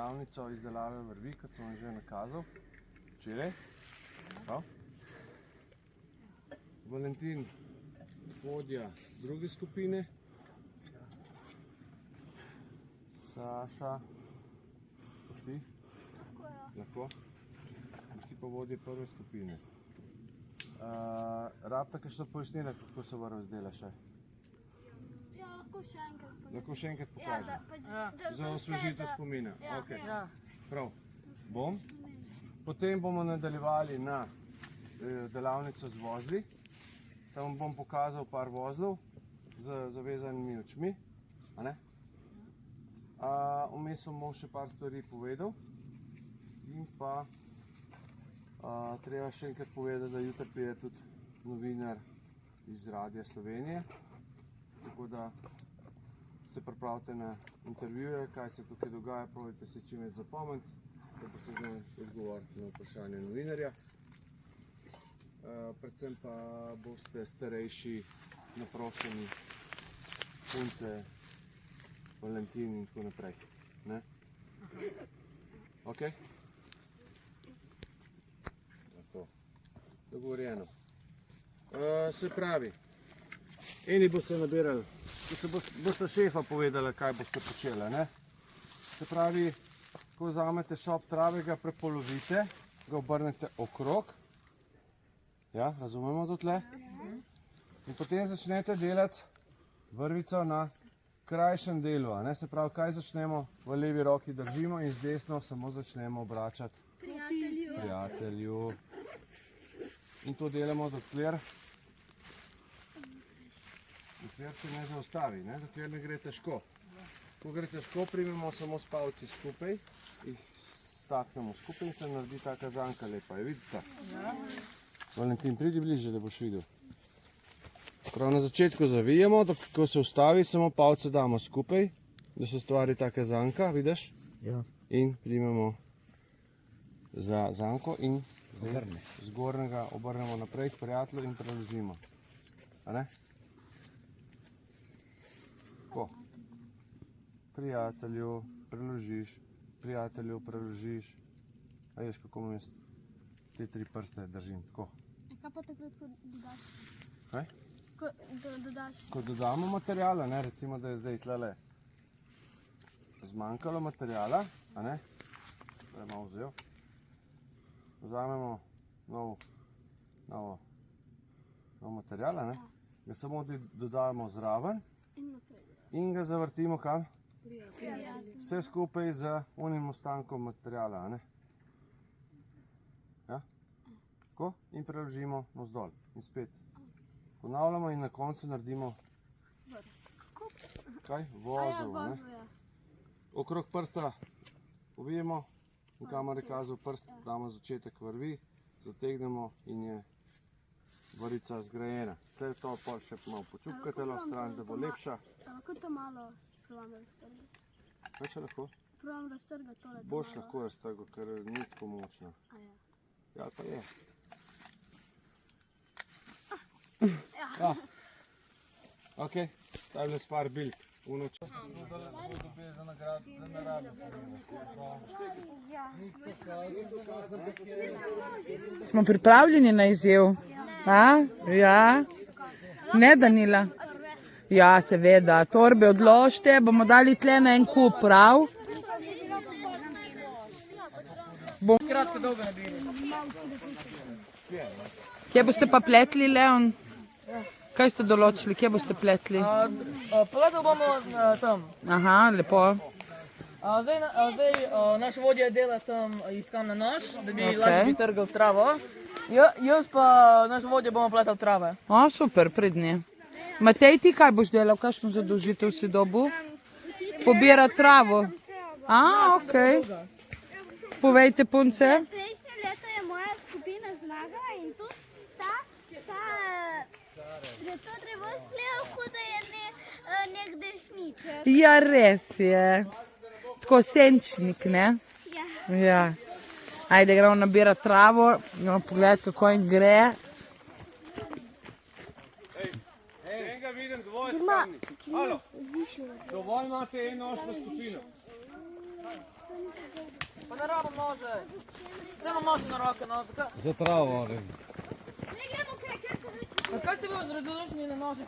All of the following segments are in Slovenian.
delavnico izdelave vrvi, kot sem že nakazal. Včeraj. Valentin, vodja druge skupine. Saša, boš ti? Lahko. Boš ti pa vodje prve skupine. Rabite kakšno pojasnilo, kako se vrv izdela še? Ja, lahko še enkrat pokažem. Za osvežitev spomina. Prav. Bom. Potem bomo nadaljevali na delavnico z vozli. Tam bom pokazal par vozlov z zavezanimi očmi. Vmes bom še par stvari povedal. In pa treba še enkrat povedati, da jutri pride tudi novinar iz Radia Slovenije. Tako da se pripravite na intervjuje, kaj se tukaj dogaja, probajte si čim več zapomniti, da boste znali odgovoriti na vprašanje novinarja. Predvsem pa boste starejši naprošeni, punce, Valentin in tako naprej. Ok? Dogovorjeno. Se pravi, eni boste nabirali, boste šefa povedali, kaj boste počeli. Se pravi, ko vzamete šop trave, ga prepolovite, ga obrnete okrog. Ja, razumemo do tle? In potem začnete delati vrvico na krajšem delu. Se pravi, kaj začnemo? V levi roki držimo in z desno samo začnemo obračati prijatelju. In to delamo dokler se ne zaustavi, dokler ne gre težko. Ko gre težko, primemo samo s palci skupaj, jih staknemo skupaj in se naredi ta kazanka lepa. Je vidite? Valentin, pridi bliže, da boš videl. Prav na začetku zavijemo, ko se ustavi, samo palce damo skupaj, da se stvari ta kazanka, vidiš? In primemo za zanko in z gornjega obrnemo naprej k prijatelju in preložimo. Tako. Prijatelju preložiš, prijatelju preložiš. A veš, kako imam jaz te 3 prste držim, tako. Kaj pa takrat, ko dodaš? Kaj? Ko dodaš? Ko dodamo materijala, recimo, da je zdaj tlele zmanjkalo materijala, da je malo vzel. Vzamemo nov materijal, ga samo dodajamo zraven in ga zavrtimo kam? Vse skupaj z unim ostankom materijala. Tako in preložimo navzdol in spet ponavljamo in na koncu naredimo vozel. Okrog prsta ovijemo in kamar je kazal prst, damo začetek vrvi, zategnemo in je varica zgrajena. Zdaj to pa še malo počupkate na stran, da bo lepša. Lahko to malo probam raztrgati. Kaj če lahko? Probam raztrgati tole. Boš lahko raztrgal, ker ni tako močno. Ja, pa je. Ok, ta je bila spar bilk. Smo pripravljeni na izziv? Ja. Ne, Danila? Ja, seveda. Torbe odložite, bomo dali tle na en kup, prav? Kratko dolgo ne bili. Kje boste pa pletli, Leon? Kaj ste določili, kje boste pletli? Pletli bomo tam. Aha, lepo. Zdaj naš vodja dela tam iskam na nož, da bi lažje trgal travo. Jaz pa naš vodja bomo pletal trave. O, super, pridni. Matej, ti kaj boš delal, kakšno zadolžitev si dobil? Pobirati travo. Okej. Povejte, punce. Prejšnje leto je moja skupina zmagala in tu to drevo izgleda, kot da je nek dežniček. Ja, res je. Tako senčnik, ne? Ja. Ajde, gremo nabirati travo, gremo pogledati, kako jim gre. Enega vidim, dovolj skamni. Halo, dovolj imate eno nočno skupino. ne rabim nože. Samo maši na roke, no. Za travo, ali? Kaj ste bil zredočni na nožih?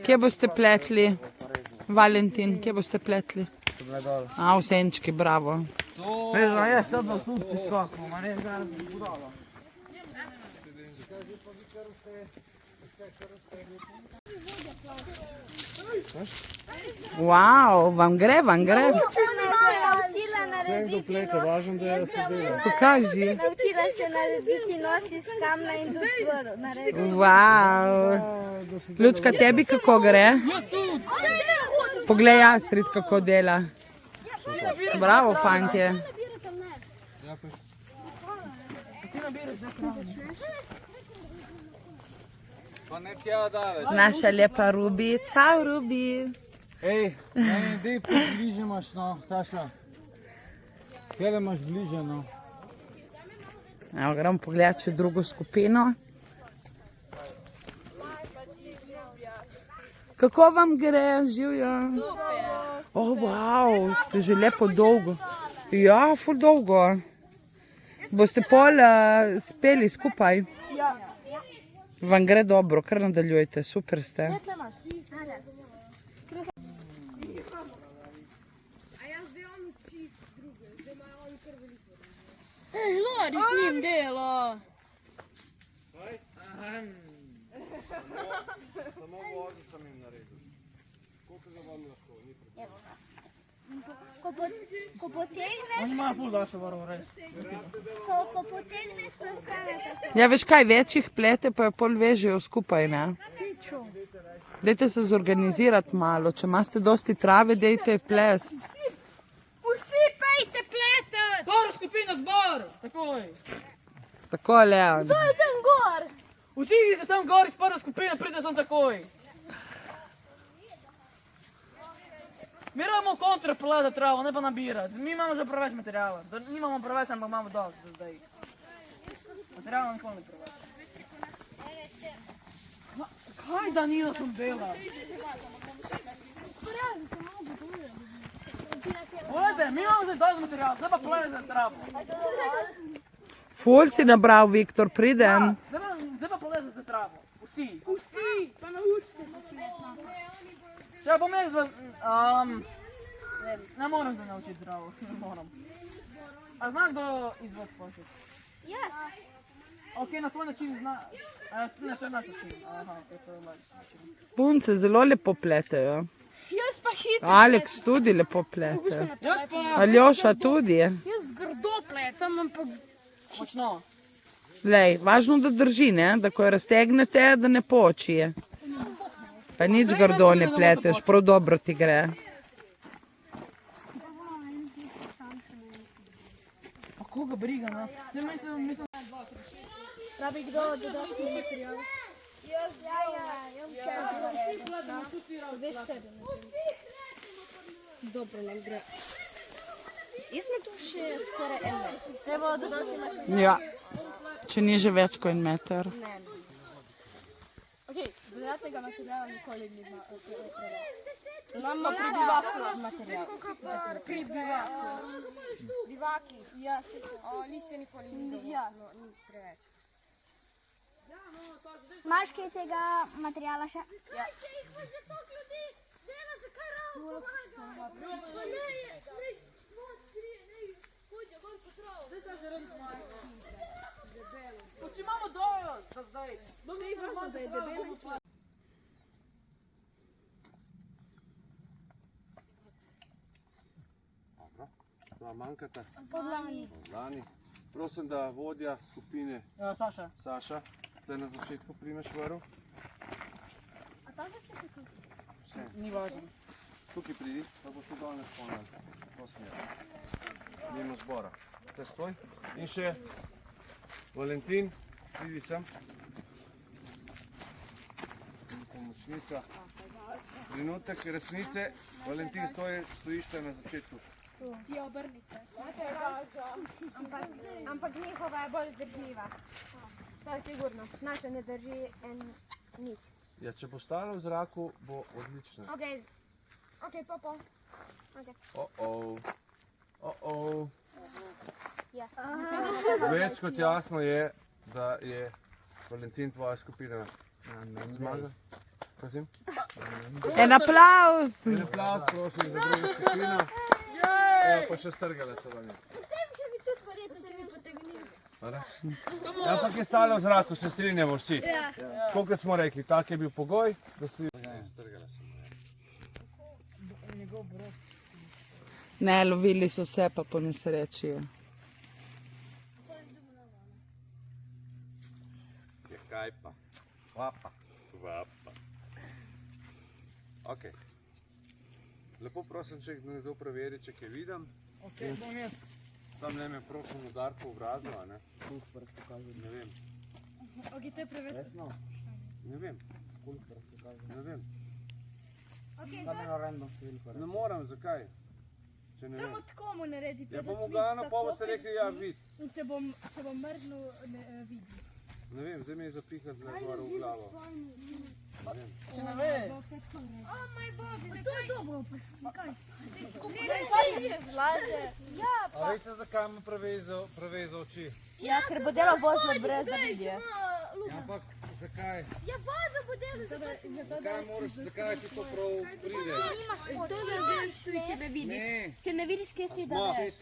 Kje boste pletli? Valentin, kje boste pletli? A, v senčki, bravo. Wow, vam gre, vam gre. Sem se naučila narediti Plete, važno, da se dela. Pokaži. Naučila se narediti nos iz kamna in tudi tvor narediti. Wow. Ljudska, tebi kako gre? Poglej Astrid, kako dela. Bravo, fantje. Pa ne tja daleč. Naša lepa Rubi. Čau, Rubi. Ej, meni dej bliže imaš, no, Saša. Kjele imaš bliže, no. Evo, gremo pogledati še drugo skupino. Kako vam gre, živjo? Oh, wow, ste že lepo dolgo. Ja, ful dolgo. Boste pol speli skupaj? Ja. Vam gre dobro, kar nadaljujte, super ste. Lori s njim dela. Samo vozi sem jim naredil. Koliko ga vam lahko? Ko potegneš, On ima ful daše varo, res. ko potegneš, to stane tako. Ja, veš kaj, večjih plete pa jo pol vežejo skupaj, ne? Dajte se zorganizirati malo, če imate dosti trave, dajte ples. Vsi pejte plete! Prva skupina zbor, takoj. Tako, Leon. To je tam gor! Vsi, ki ste tam gor iz prve skupine, pride sem takoj. Mi rabimo kontra peleta travo, ne pa nabirati. Mi imamo že preveč materijala. Nimamo preveč, ampak imamo dosti do zdaj. Materijala nikoli ne preveč. Kaj Danilo tam dela? Pogledajte, mi imamo zdaj dosti materijala, zdaj pa peleta travo. Ful si nabral, Viktor, pridem. Zdaj pa peleta travo. Vsi. Pa naučite se. Če bom jaz ne moram se naučiti zdravo, ne moram. A zna kdo izvod posjeti? Ja. Ok, na svoj način zna, na svoj naš način. Aha, ok, to je način. Punce zelo lepo pletejo. Jaz pa hitro. Alex tudi lepo plete. Jaz pa Aljoša tudi. Jaz grdo pletam, ampak močno. Lej, važno, da drži, ne? Da ko jo raztegnete, da ne počije. Pa nič grdo ne pleteš, prav dobro ti gre. Pa koga briga, ne? Vse mislim... rabi kdo dodatni material. Jaz dobro nam gre. Jaz smo tu še skoraj en meter. Evo dodatni material. Ja, če ni že več kot 1 meter. Ok, dodatnega materijala nikoli ni Imam pa pri bivaku material. Pri bivaku. Bivaki? Ja, niste nikoli ni ja, no, ni preveč. Imaš kaj tega materijala še? Ja. Če imamo dovolj, za zdaj. Zdaj je važno, da je debel. Dva manjkata. Podlani. Prosim, da vodja skupine Ja, Saša. Saša, tle na začetku primeš vrv. Ni važno. Tukaj pridi, pa boš tu dol ne spomnil. To smer. Mimo zbora. Tle stoj. In še Valentin, pridi sem. Pomočnica. Trenutek resnice. Valentin, stojiš te na začetku. Ti obrni se. Ampak njihova je bolj zdržljiva. To je sigurno. Naša ne drži nič. Ja, če bo stalo v zraku, bo odlično. Ok, popo. Več kot jasno je, da je Valentin tvoja skupina zmaga. Prosim? En aplavz. En aplavz, prosim, za drugo skupino. Evo, pa še strgale so vam. Ja, ampak je stalo v zraku, se strinjamo vsi. Koliko smo rekli, tak je bil pogoj, da stoji. Strgale so. Ne, lovili so vse, pa po nesreči. Je kaj pa? Vapa. Ok. Lepo prosim, če nekdo preveri, če kaj vidim. Ok, bom jaz. Tam ne me prosim udar po obrazu, a ne? Ne vem. Ok, to je preveč. Ne vem. Ne vem. Ne Ne morem, zakaj? Če ne vem. Samo tako mu naredi. Ja, bom ugano, pa boste rekli, ja, vid. In če bom mrznil, vidi. Ne vem, zdaj mi je zapihati na gor v glavo. Če ne ve. O moj bog, to je dobro. Kaj? Kaj se zlaže? A veste, zakaj ima prevezal oči? Ja, ker bo delal vozlo brez zavidje. Ja, ampak zakaj? Ja, vozo bo delal, Zakaj ti to prav pride? to da veš, če ne vidiš. Ne, Če ne vidiš, kje si da če je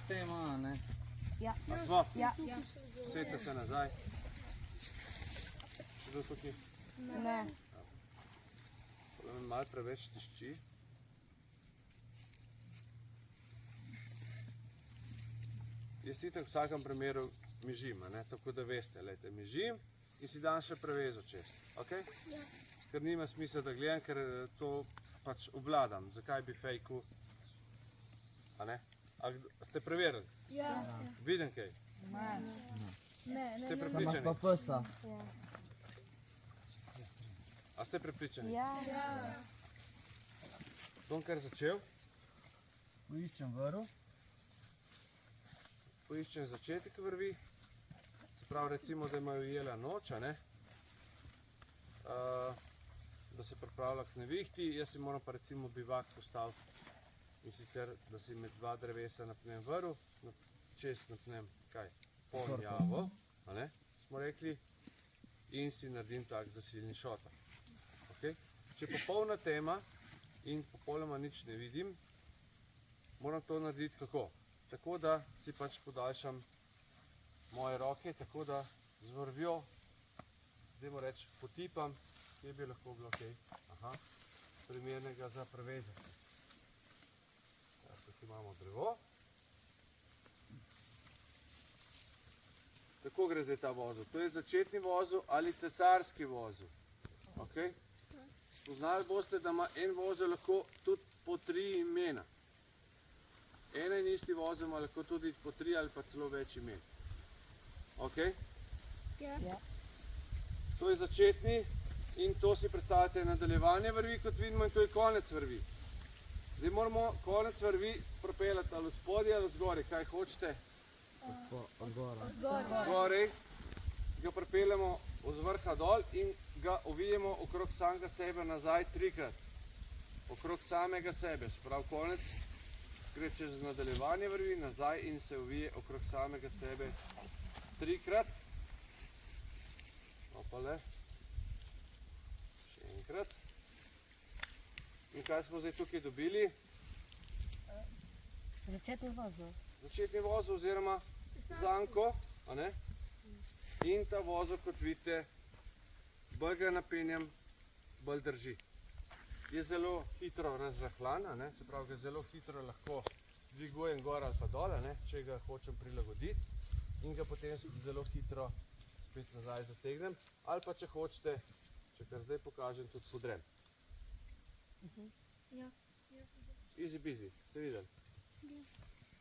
tema, ne. A smo? Ja. Sejte se nazaj. Zdaj tukaj. Ne. To me malo preveč tišči. Jaz itak v vsakem primeru mižim, a ne? Tako da veste, lejte, mižim in si dam še prevezo čez. Okay? Ja. Ker nima smisla, da gledam, ker to pač obvladam. Zakaj bi fejku? A ne? A ste preverili? Ja. Vidim kaj? Ne. Ste prepričani? Pa psa. A ste prepričani? Ja. Bom kar začel. Poiščem vrv. Poiščem začetek vrvi. Se pravi, recimo, da imajo ujela noč, a ne? Da se pripravlja k nevihti. Jaz si moram pa recimo bivak postaviti. In sicer, da si med dva drevesa napnem vrv, čez napnem kaj? Ponjavo, a ne? Smo rekli. In si naredim tak zasilni šotor. Okay? Če je popolna tema in popolnoma nič ne vidim, moram to narediti kako? Tako da si pač podaljšam moje roke, tako da z vrvjo, dajmo reči, potipam, kje bi lahko bilo kaj primernega za prevezati. Tukaj imamo drevo. Tako gre zdaj ta vozel. To je začetni vozel ali cesarski vozel. Okay? Spoznali boste, da ima en vozel lahko tudi po 3 imena. Ena in isti vozel ima lahko tudi po 3 ali pa celo več imen. Okay? Ja. To je začetni in to si predstavljate nadaljevanje vrvi, kot vidimo, in to je konec vrvi. Zdaj moramo konec vrvi propeljati ali v spodje ali v zgori, kaj hočete. Zgori ga propeljamo z vrha dol in ga ovijemo okrog samega sebe nazaj 3-krat. Okrog samega sebe, sprav konec gre čez nadaljevanje vrvi, nazaj in se ovije okrog samega sebe 3-krat. Opale. Še enkrat. In kaj smo zdaj tukaj dobili? Začetni vozel. Začetni vozel oziroma zanko, a ne? In ta vozel, kot vidite, bolj ga napenjam, bolj drži. Je zelo hitro razrahlan, a ne? Se pravi, ga zelo hitro lahko dvigujem gor ali pa dol, a ne? Če ga hočem prilagoditi, in ga potem zelo hitro spet nazaj zategnem, ali pa če hočete, če kar zdaj pokažem, tudi podrem. Easy peasy, ste videli?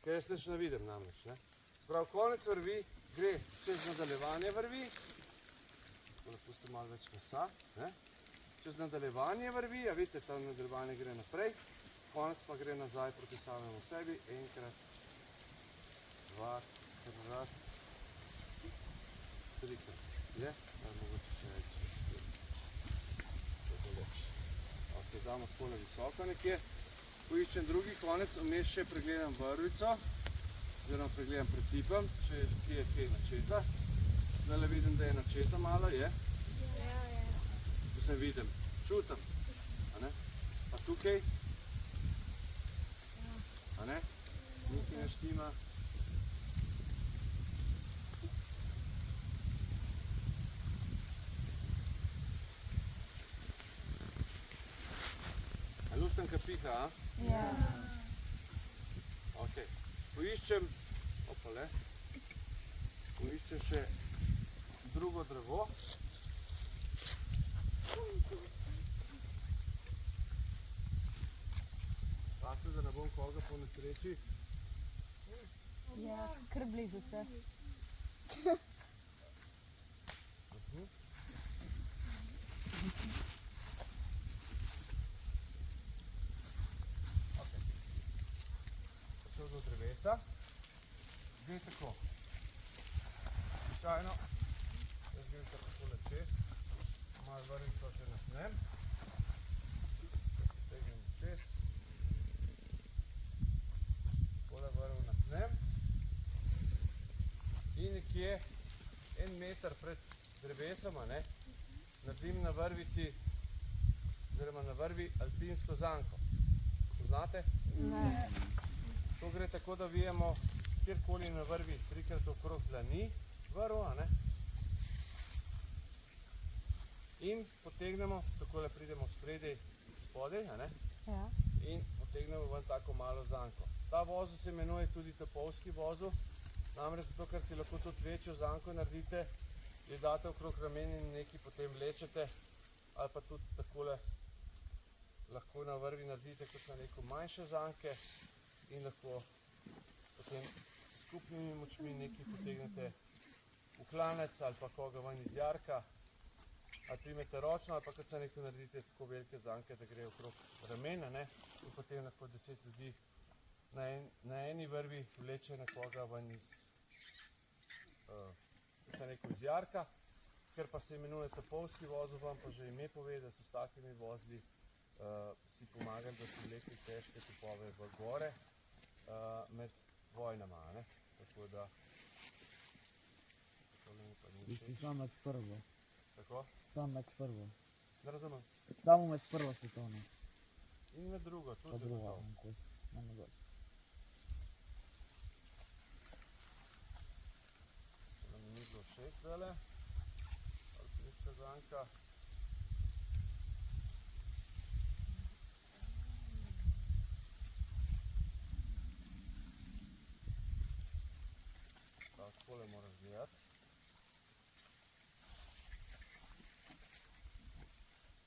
Ker jaz nič ne vidim namreč, ne? Sprav, konec vrvi gre čez nadaljevanje vrvi, pustite malo več mesa, ne? Čez nadaljevanje vrvi, a vidite, ta nadaljevanje gre naprej, konec pa gre nazaj proti samemu sebi, enkrat, dvakrat, trikrat. Je? Da mogoče še več. Tako več. Ok, damo takole visoko nekje. Poiščem drugi konec, vmes še pregledam vrvico, oziroma pregledam pretipam, če je kje načeta. Zdaj vidim, da je načeta malo, je? Tu sem vidim, čutim, a ne? Pa tukaj, a ne? Nekaj ne štima. A luštenka piha, a? Ja. Ok, poiščem, opale, poiščem še drugo drevo. Pazite, da ne bom koga po nesreči. Ja, kar blizu ste. Prišel do drevesa. Zdaj tako. Slučajno, jaz grem se takole čez, malo vrvico še napnem. Tegnem čez. Takole vrv napnem. In nekje 1 meter pred drevesom, naredim na vrvici, oziroma na vrvi alpinsko zanko. Poznate? Ne. To gre tako, da vijemo kjerkoli na vrvi 3-krat okrog dlani vrv, in potegnemo, takole pridemo spredaj, spodaj, Ja. in potegnemo ven tako malo zanko. Ta vozel se imenuje tudi topovski vozel, namreč zato, ker si lahko tudi večjo zanko naredite, jo date okrog ramen in nekaj potem vlečete, ali pa tudi takole lahko na vrvi naredite, kot na neko manjše zanke, in lahko potem skupnimi močmi nekaj potegnete v klanec ali pa koga ven iz jarka, ali primete ročno, ali pa kot se nekaj naredite tako velike zanke, da gre okrog ramen, in potem lahko 10 ljudi na eni vrvi vleče nekoga ven iz, iz jarka. Ker pa se imenuje topovski vozel, vam pa že ime pove, da so s takimi vozli si pomagali, da so vlekli težke topove v gore med vojnama, tako da Ti si sam med prvo. tako, Sam med prvo. ne razumem, Samo med prvo svetovno. in med drugo, Pa tudi drugo. zagotovo. Nema dosti. Da mi ni bilo všeč zdajle, alpinska zanka. Takole moraš gledati.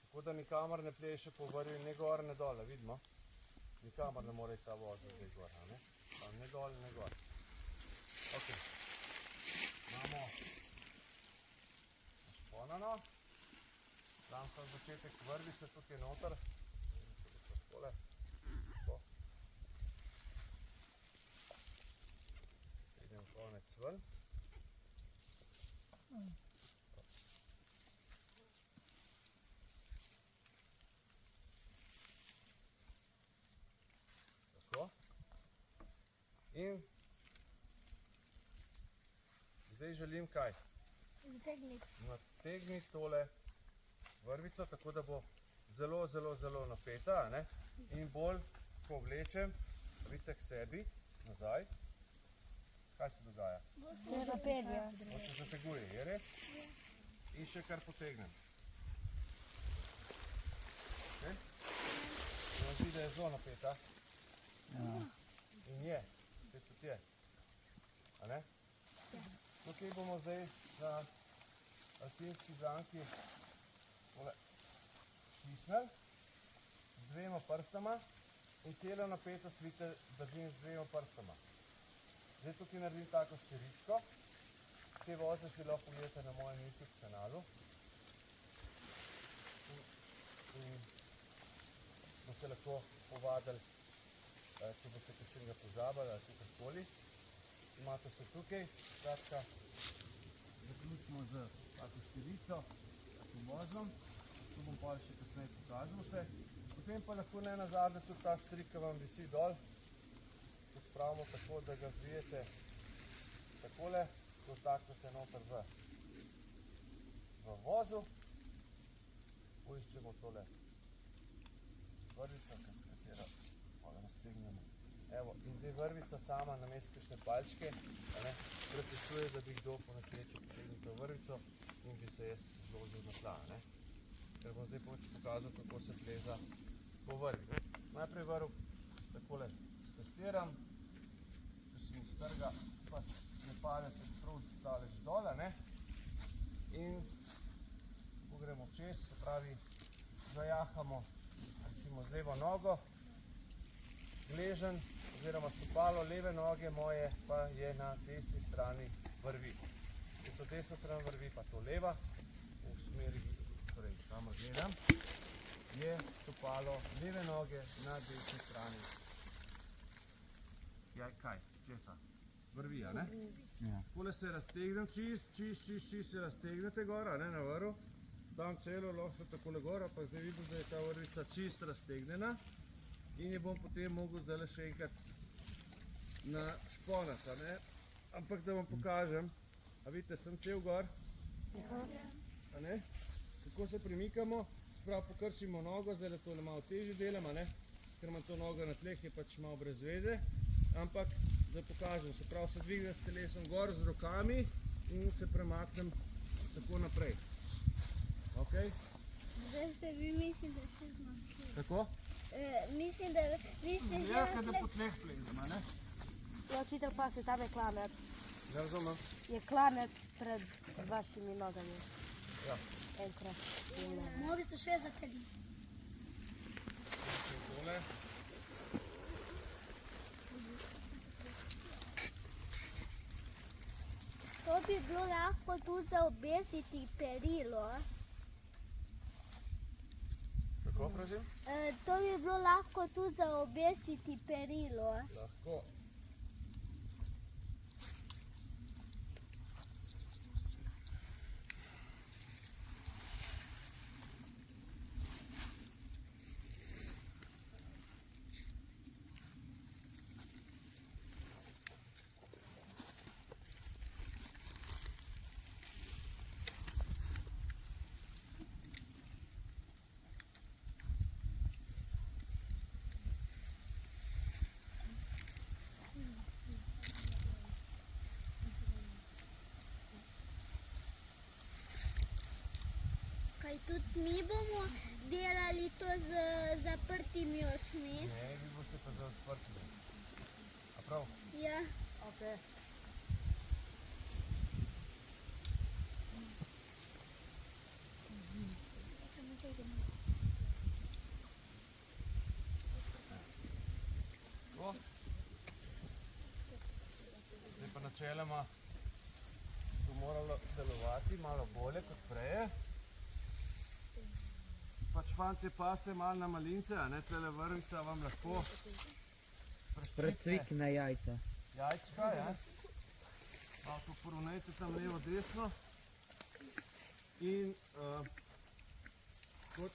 Tako da nikamor ne pleše po vrvi, ne gor, ne dole, vidimo. Nikamor ne more ta vozel zdaj gor, ne dol, ne gor. Ok, imamo našponano. Dam pa začetek vrvice tukaj noter. Takole. Tako. Idem konec ven. Tako. In zdaj želim kaj? Nategni tole vrvico, tako da bo zelo, zelo, zelo napeta, in bolj, ko vlečem, vidite k sebi, nazaj, kaj se dogaja? Se zapelje. On se zateguje, je res? In še kar potegnem. Ne? No, zdi, da je zelo napeta. In je, spet tudi je. A ne? Tukaj bomo zdaj na alpinski zanki tole stisnili z 2 prstama in celo napetost, vidite, držim z 2 prstama. Zdaj tukaj naredim tako štiričko. Te voze si lahko pogledate na mojem YouTube kanalu. In boste lahko povadili če boste kakšnega pozabili ali kakorkoli. Imate se tukaj, skratka, zaključimo z tako štirico, takim vozlom. To bom pa še kasneje pokazal vse. Potem pa lahko ne nazadnje tudi ta štrik, ki vam visi dol, pospravimo tako, da ga zvijete takole, ko vtaknete noter v vozu. Poiščemo tole vrvico, s katero raztegnemo. Evo, in zdaj vrvica sama namesto kakšne palčke prepisuje, da bi kdo po nesreči potegnil to vrvico in bi se jaz zložil na tla. Ker bom zdaj pokazal, kako se pleza po vrvi. Najprej vrv takole testiram, če se mi strga, pač ne padete prav daleč dole, in ko gremo čez, se pravi, zajahamo recimo z levo nogo, gleženj oziroma stopalo leve noge moje pa je na desni strani vrvi. Če to desna stran vrvi, pa to leva, v smeri, torej kamor gledam, je stopalo leve noge na desni strani. Ja, kaj? Česa? Vrvi, a ne? Takole se raztegnem, čist se raztegnete gor, na vrv. Tam celo lahko takole gor, pa zdaj vidim, da je ta vrvica čist raztegnjena in jo bom potem mogel zdaj še enkrat na šponat, ampak da vam pokažem, a vidite, sem cel gor, a ne? Kako se premikamo, sprav pokrčimo nogo, zdaj to malo težje delam, ker imam to nogo na tleh, je pač malo brez veze, ampak zdaj pokažem, se prav se dvignem s telesom gor z rokami in se premaknem tako naprej. Okay. Zdaj ste vi mislim, da ste zmakli. Tako? Mislim, da vi ste že... Ja, kada po tleh plezem, ne? Ja, učitelj pa se tam je klanec. Ne razumem. Je klanec pred vašimi nogami. Ja. Enkrat. Nogi so še zateli. Tole. To bi bilo lahko tudi za obesiti perilo. Kako, prosim? To bi bilo lahko tudi za obesiti perilo. Lahko. Kaj tudi mi bomo delali to z zaprtimi očmi? Ne, vi boste pa za odprtimi. A prav? Ja. Okay. Tako. Zdaj pa načeloma bo moralo delovati malo bolje kot prej. Pač fantje paste malo na malince, tele vrvica vam lahko Predsvikne jajca. jajčka, malo to poravnajte tam levo desno in kot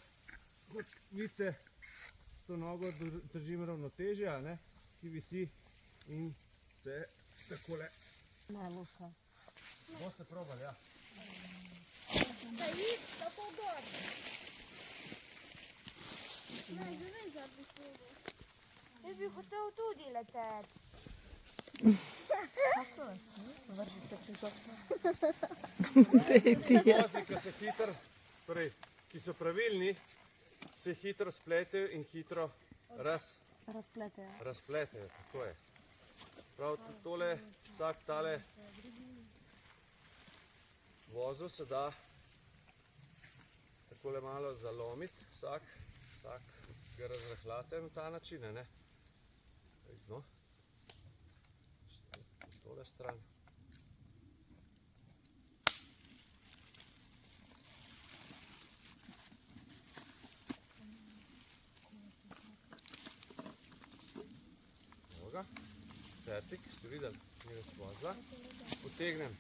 vidite, to nogo držim ravnotežje, ki visi in se takole. Ne, luka. Boste probali, ja. Da jih tako gor. Ne, že vem, da bi probal. Jaz bi hotel tudi leteti. Vrži se čez okno. Vozni, ki se hitro, torej, ki so pravilni, se hitro spletejo in hitro Razpletejo. razpletejo, tako je. Prav tole, vsak tale vozu se da takole malo zalomiti, vsak ga razrahljate na ta način, ne? No, tole stran. ga. Fertik, ste videli, ni več vozla. Potegnem.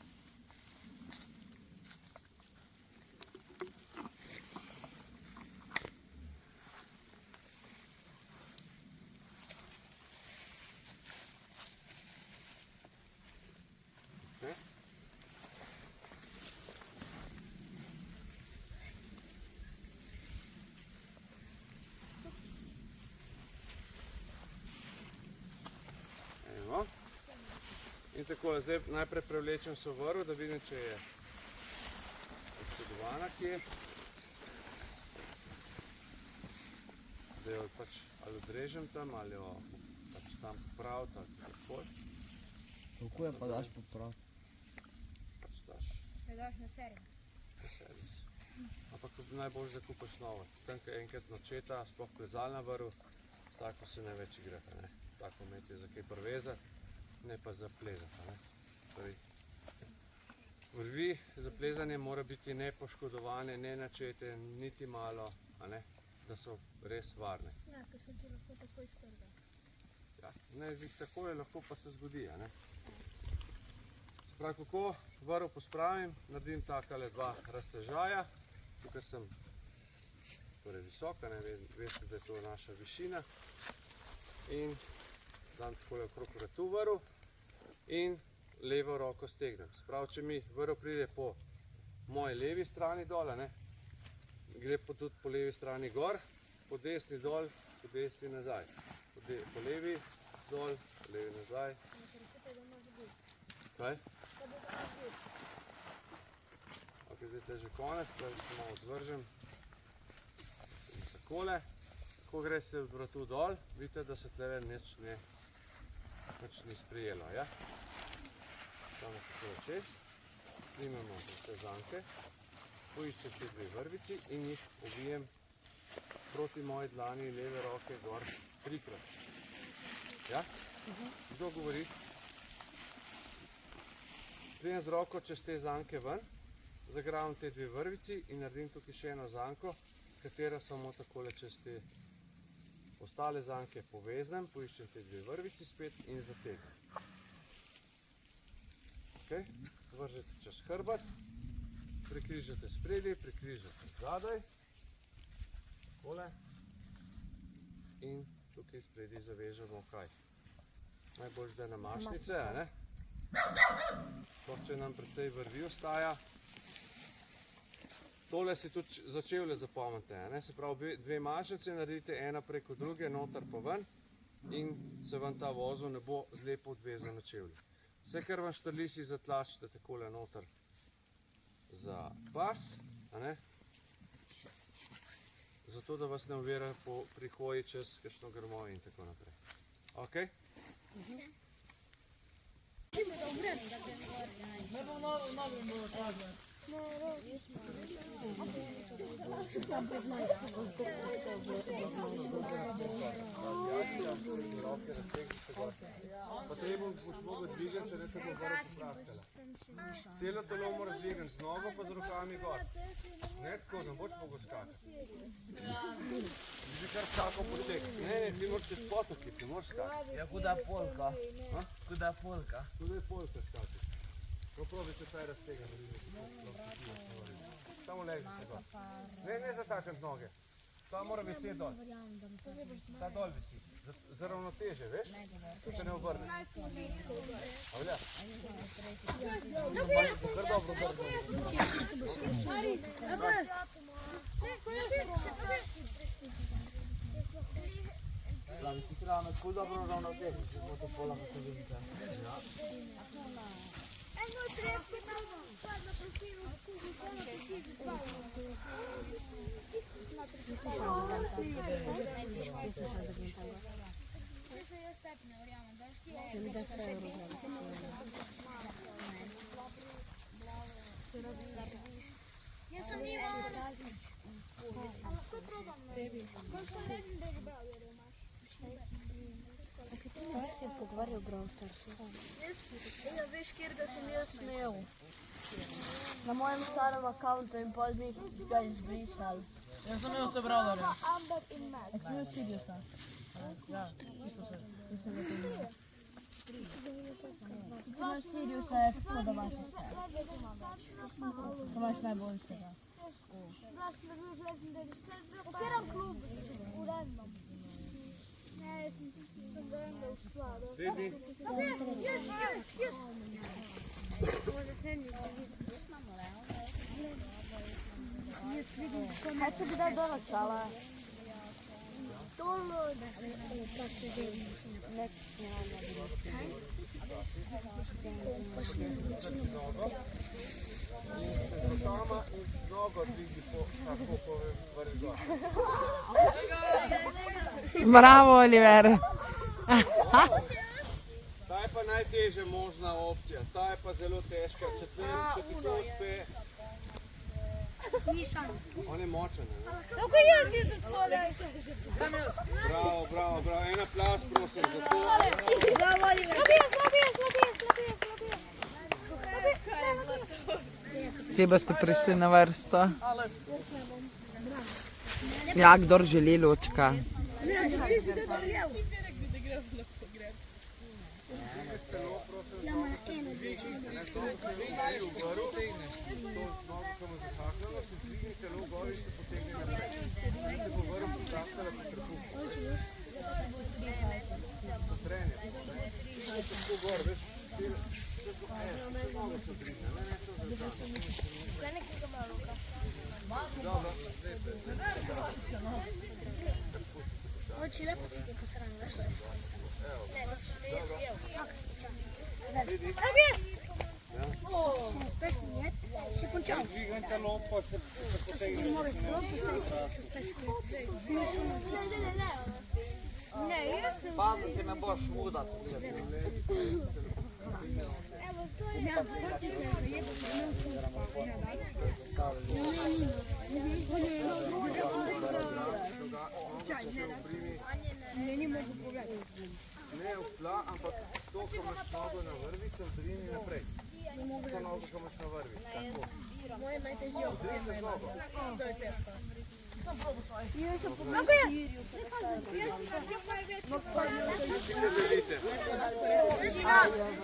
Evo. In tako, zdaj najprej prevlečem so vrv, da vidim, če je poškodovana kje. Da jo pač ali odrežem tam, ali jo pač tam popraviti, ali kako. Kako je pa daš popraviti? Pač daš Ne daš na servis. po servis. Ampak najbolj, da kupaš novo. Tam, ko je enkrat načeta, sploh plezalna vrv, s tako se največ igrata, ne. Tako imeti za kaj prvezati, ne pa za plezati, ne. Torej, vrvi za plezanje mora biti nepoškodovane, ne načete, niti malo, a ne, da so res varne. Ja, ker se ti lahko takoj strga. Ja, ne, tako je lahko, pa se zgodi, a ne. Se pravi, kako vrv pospravim, naredim takale dva raztežaja. Tukaj sem torej visoka, ne, veste, da je to naša višina. In dam takole okrog vratu vrv in levo roko stegnem. Se pravi, če mi vrv pride po moji levi strani dol, a ne, gre pa tudi po levi strani gor, po desni dol, po desni nazaj. Po levi dol, po levi nazaj. Kaj? Ok, zdaj je že konec, zdaj se malo odvržem. Takole, ko gre se od vratu dol, vidite, da se tle nič ni sprijelo, ja? Samo takole čez, snimamo vse zanke, poiščem te dve vrvici in jih ovijem proti moji dlani leve roke gor trikrat. Ja? Kdo govori? Prijem z roko čez te zanke ven, zagrabim te dve vrvici in naredim tukaj še eno zanko, katera samo takole čez te ostale zanke poveznem, poiščem te dve vrvici spet in zategnem. Ok, vržete čez hrbet, prikrižate spredaj, prikrižate zadaj, takole in tukaj spredaj zavežemo kaj. Najbolj zdaj na mašnice, a ne? Sploh, če nam precej vrvi ostaja. Tole si tudi za čevlje zapomnite, ne? Se pravi, dve mašnice naredite, ena preko druge, noter pa ven in se vam ta vozel ne bo zlepo odvezal na čevlje. Vse, kar vam štrli, si zatlačite takole noter za pas, a ne? Zato, da vas ne ovira pri hoji čez kakšno grmoje in tako naprej. Ok? Ne bom novi bo tražen. Potem boš mogel dvigati, če ne se bo vrv popraskala. Celo telo moraš dvigati z nogo pa z rokami gor. Ne tako, ne boš mogel skakati. Že kar skakal potek. Ne, ti moraš čez potok iti, ne moraš skakati. Ja, kuda polka. Kuda polka. Tudi je polka skakati. Probi se taj raztega. Samo leži se dol. Ne zatakniti noge. Ta mora viseti dol. Ta dol visi. Za ravnoteže, veš? Tu se ne obrne. A velja? Kar dobro obrne. Pravi, ti treba kul dobro ravnoteže, če smo to pola kako vidite. Jaz sem nima. Lahko probam. Koliko letim, da je bral, jer imaš? Kaj si pogovarjal Brawl Starsu? Ja, veš, kjer da sem jaz smel. Na mojem starem akauntu in pol bi ga izbrisal. Jaz sem imel vse brawlerje. Amber in Max. Jaz sem imel Sidiosa. Ja, čisto vse. Če imaš Siriusa, je tako, da imaš vse. Ko imaš najboljšega. V katerem klubu si? V Random. Ne, sem Random šla. Kaj se bi daj do načala? Rokama in z nogo dvigi tako povrh gor. Bravo, Oliver. Ta je pa najtežja možna opcija, ta je pa zelo težka. Če ti to uspe, Ni šans. on je močen. Ne? Kako jaz nisem spodaj? Bravo, bravo, bravo. En aplavz prosim za to. Bravo, Oliver. Slabije. Vsi boste prišli na vrsto. Ja, kdor želi lučka. Oči, lepo si ti posran, veš? Tako je! Se ne speš ujet, si končal. Dvigajte lopo, se potegne. Ne, jaz sem... Pazi, ne boš mudat. Ne v tla, ampak to, ko imaš nogo na vrvi, se odrini naprej. To nogo, ko imaš na vrvi. Tako. Odrini se z nogo. Tako je! Ne želite.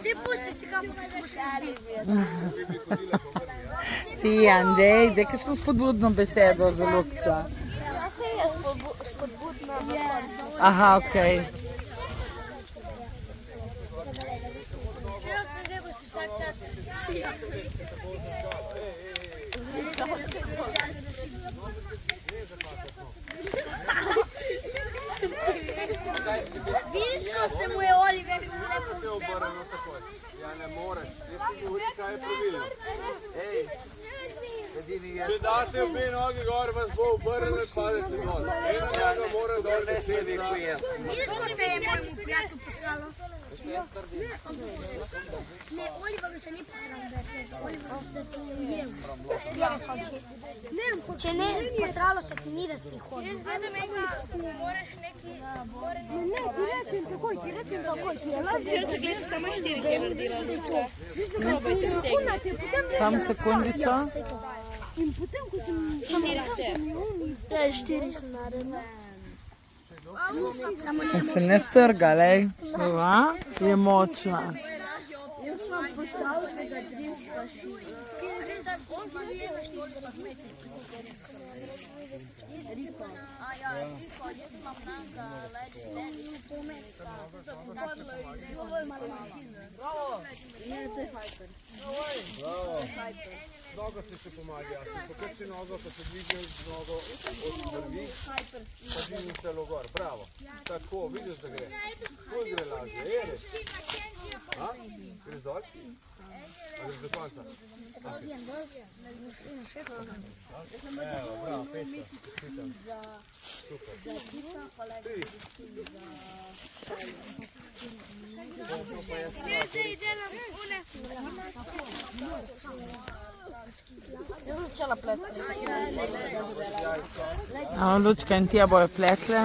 Ti pusti si kapo, ko se boš šali. Ti, Andrej, daj kakšno spodbudno besedo za Lukca. Ja, se je spodbudna. Aha, okej. Če jo se zdaj boš vsak čas. Vidiš, ko se mu je Oliver lepo uspeva? Ja, ne moreš. Jaz ti govorim, kaj je pravilno. Če date obe nogi gor, vas bo obrnil in padete dol. Ena noga mora dol besedi. Vidiš, ko se je mojemu prijatelju posralo? Ne, Oliver se ni posralo, Oliver se je ujel. Če ne, posralo se ti ni, da si hodil. Jaz gledam enega, moraš neki... Ne, ti rečem takoj. Včeraj gledam samo 4 je naredila. Samo sekundico. In potem, ko sem... 4 sem naredila. Se ne strga, lej. Ova je močna. Jaz sem postavil svega drivka šuji. On se vije na 4 Riko. Jaz imam Franka, Legend, Dennis. Nogo se še pomaga, jaz. Pokrči nogo, pa se dvigne z nogo od vrvi, pa dvigne telo gor. Bravo. Tako, vidiš, da gre. Tako gre lažje. Ješ? Greš dol? A greš do konca? Evo, bravo, pečka. Pitam. Super. Tri. Lučka in Tija bojo pletle.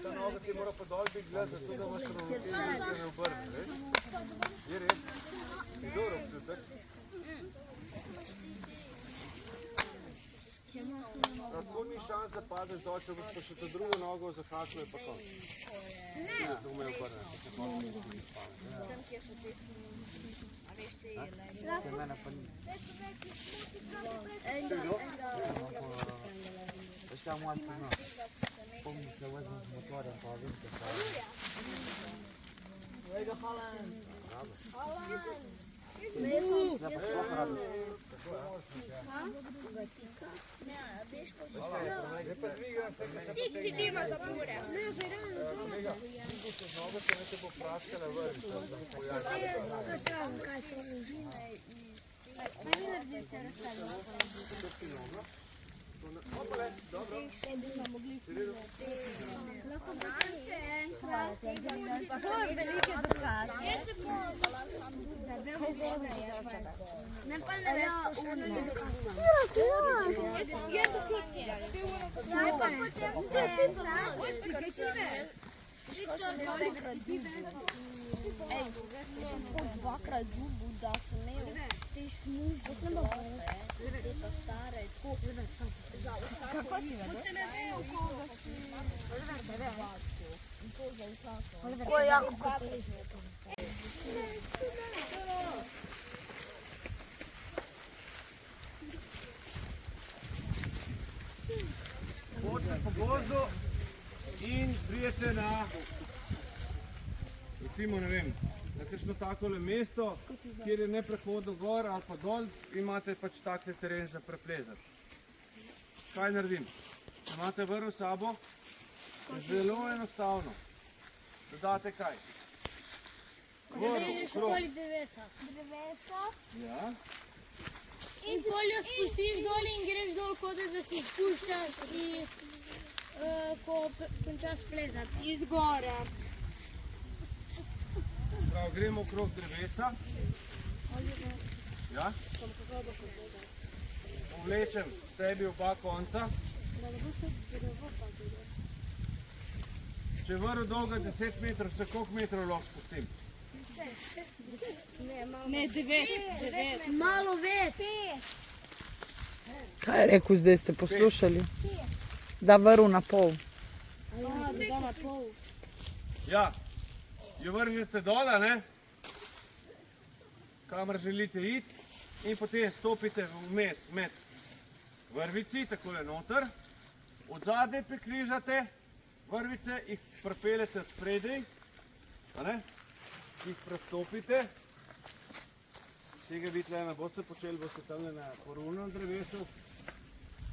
Ta noga ti mora pa dol biti gled, zato da imaš ravnotežje, da se ne obrne, veš? Je res? Je dobro občutek? Tako ni šans, da pade hakneš dol, če boš pa še to drugo nogo zahaknil, je pa konc. Ne. To me obrne. Tam, kjer so te smuči, a veš te Veš kaj moja spina? Pomni se vezmem z motorjem, pa vem, kaj pa Kolega Haaland. Ti ima za pure. Ne pa ne veš, Jaz sem tako dvakrat dubil, da sem imel te smuzi dole, te stare, tako za vsako. Se ne ve, v koga si. In to za vsako. Tako je jako kot Hodite po gozdu in prijete na, recimo, ne vem, na kakšno takole mesto, kjer je neprehodno gor ali pa dol, imate pač takle teren za preplezati. Kaj naredim? Imate vrv s sabo, zelo enostavno. Dodate kaj? Vrv, krog. drevesa. Ja. In poljo spustiš dol in greš dol, kot da si spuščaš iz, ko končaš plezati, iz gore. Prav, gremo okrog drevesa. Ja. Povlečem sebi oba konca. Če je vrv dolga 10 metrov, se koliko metrov lahko spustim? Ne, 9. Malo več. Kaj je rekel zdaj, ste poslušali? Da vrv na pol. Ja, jo vržete dol, a ne? Kamor želite iti in potem stopite vmes med vrvici, takole noter. Od zadaj prikrižate vrvice, jih pripeljete od spredaj, a ne? Jih prestopite. Tega vi tle ne boste počeli, boste tam na poruvnem drevesu.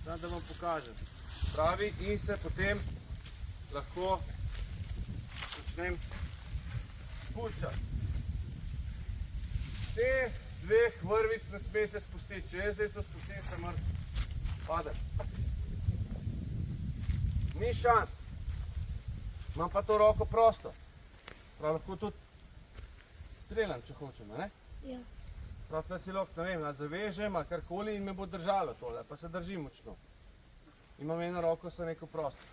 Samo da vam pokažem. Pravi, in se potem lahko začnem spuščati. Te dveh vrvic ne smete spustiti. Če jaz zdaj to spustim, se mrtv. Pade. Ni šans. Imam pa to roko prosto. Prav lahko tudi streljam, če hočem, a ne? Ja. Prav tle si lahko, ne vem, zavežem, ali karkoli in me bo držalo tole, pa se držim močno. Imam eno roko, sem rekel prosto.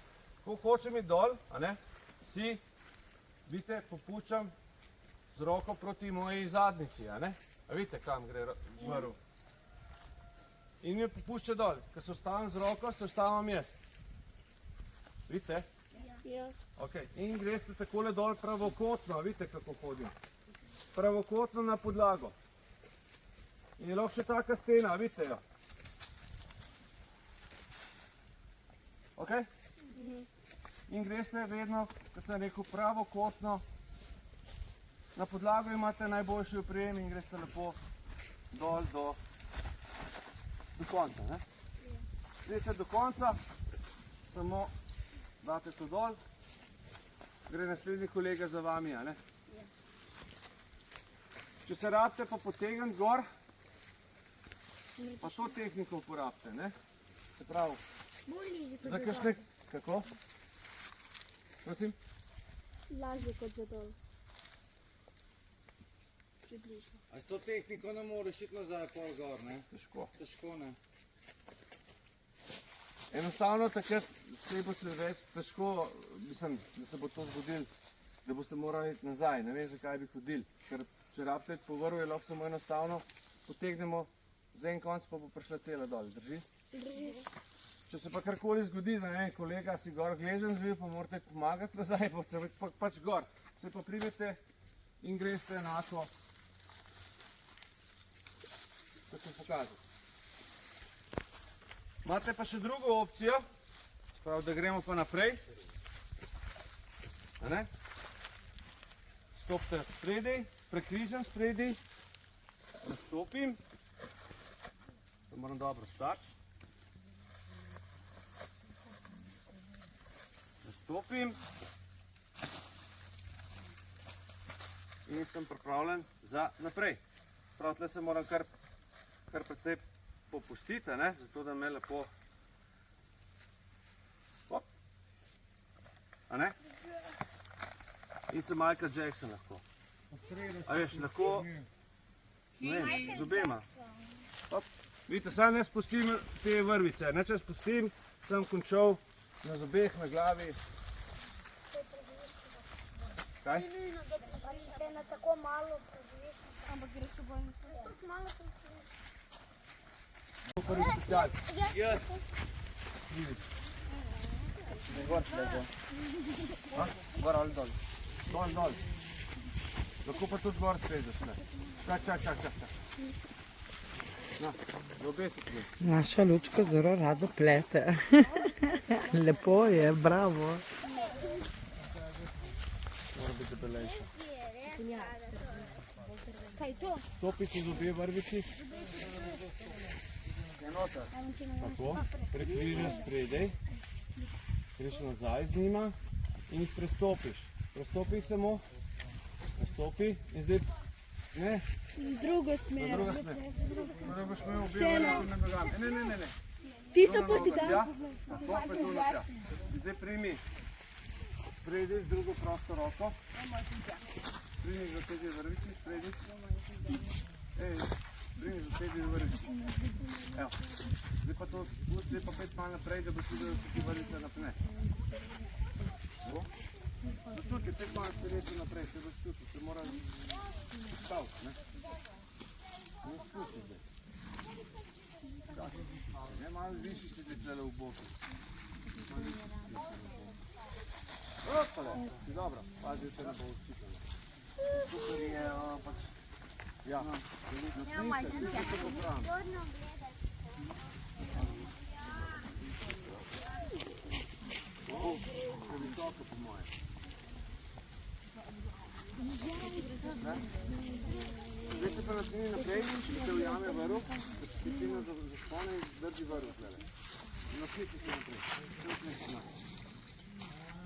Ko hočem iti dol, a ne, si, vidite, popuščam z roko proti moji zadnjici, a ne? A vidite, kam gre vrv? In me popušča dol, ker se ustavim z roko, se ustavim jaz. Vidite? Ja. Ok, in greste takole dol pravokotno, vidite kako hodim. Pravokotno na podlago. In je lahko še taka stena, vidite jo. Ok? In greste vedno, kot sem rekel, pravokotno. Na podlago imate najboljši oprijem in greste lepo dol do konca, ne? Greste do konca, samo date to dol, gre naslednji kolega za vami, a ne? Če se rabite pa potegniti gor, pa to tehniko uporabite, ne? Se pravi, za kakšne... Kako? Prosim? Lažje kot za dol. A s to tehniko ne moreš iti nazaj pol gor, ne? Težko. Težko, ne? Enostavno takrat se boste več težko, mislim, da se bo to zgodilo, da boste morali iti nazaj, ne vem zakaj bi hodili, ker če rabite po vrvu je lahko samo enostavno, potegnemo za en konc pa bo prišla cela dol, drži? Drži. Če se pa karkoli zgodi, da en kolega si gor gležen zvil, pa morate pomagati nazaj, pa pač gor. Se pa primete in greste enako, kot sem pokazal. Imate pa še drugo opcijo, prav, da gremo pa naprej. A ne? Stopite spredaj, prekrižam spredaj, nastopim. To moram dobro stati. Nastopim. In sem pripravljen za naprej. Prav, tle se moram kar precej popustiti, ne? Zato da me lepo... Hop. A ne? In sem Michael Jackson lahko. A veš, lahko... Ne, z obema. Hop. Vidite, sam ne spustim te vrvice. Ne, če spustim, sem končal na zobeh, na glavi. Kaj? Če na tako malo preživiš, ampak greš v bolnico. Tako malo Prvi special. Gor ali dol? Dol. Lahko pa tudi gor strežeš, ne? Čak. No, do obesiti mi. Naša Lučka zelo rado plete. Lepo je, bravo. Mora biti debelejša. Kaj je to? Stopite z obe vrvici. Tako, prekrižaš spredaj. Greš nazaj z njima in jih prestopiš. Prestopi jih samo. Prestopi in zdaj... Ne, Drugo na smer. drugo smer. Na drugo smer obe vrvici med nogami. Ne. Tisto pusti tam. Ja, tako, pa je to napja. Zdaj primi spredaj z drugo prosto roko. Primi za te dve vrvici, spredaj. Primi za te dve vrvici. Evo. Zdaj pa to pusti, pa pet malo naprej, da boš videl, da se ti vrvice napne. Tako. Začuti, pet malo spredaj naprej, se boš čutil, se mora staviti, ne? Ne spusti zdaj. Ne, malo višji si ti celo v boku. Opale, dobro, pazi, če ne bo učitelj. Super je, pač... Ja, napni se popravim. Previsoko po moje. Zdaj se pa napni naprej, da te ujame vrv, da ti ciljno zaspone in drži vrv tlele. Napnite se naprej.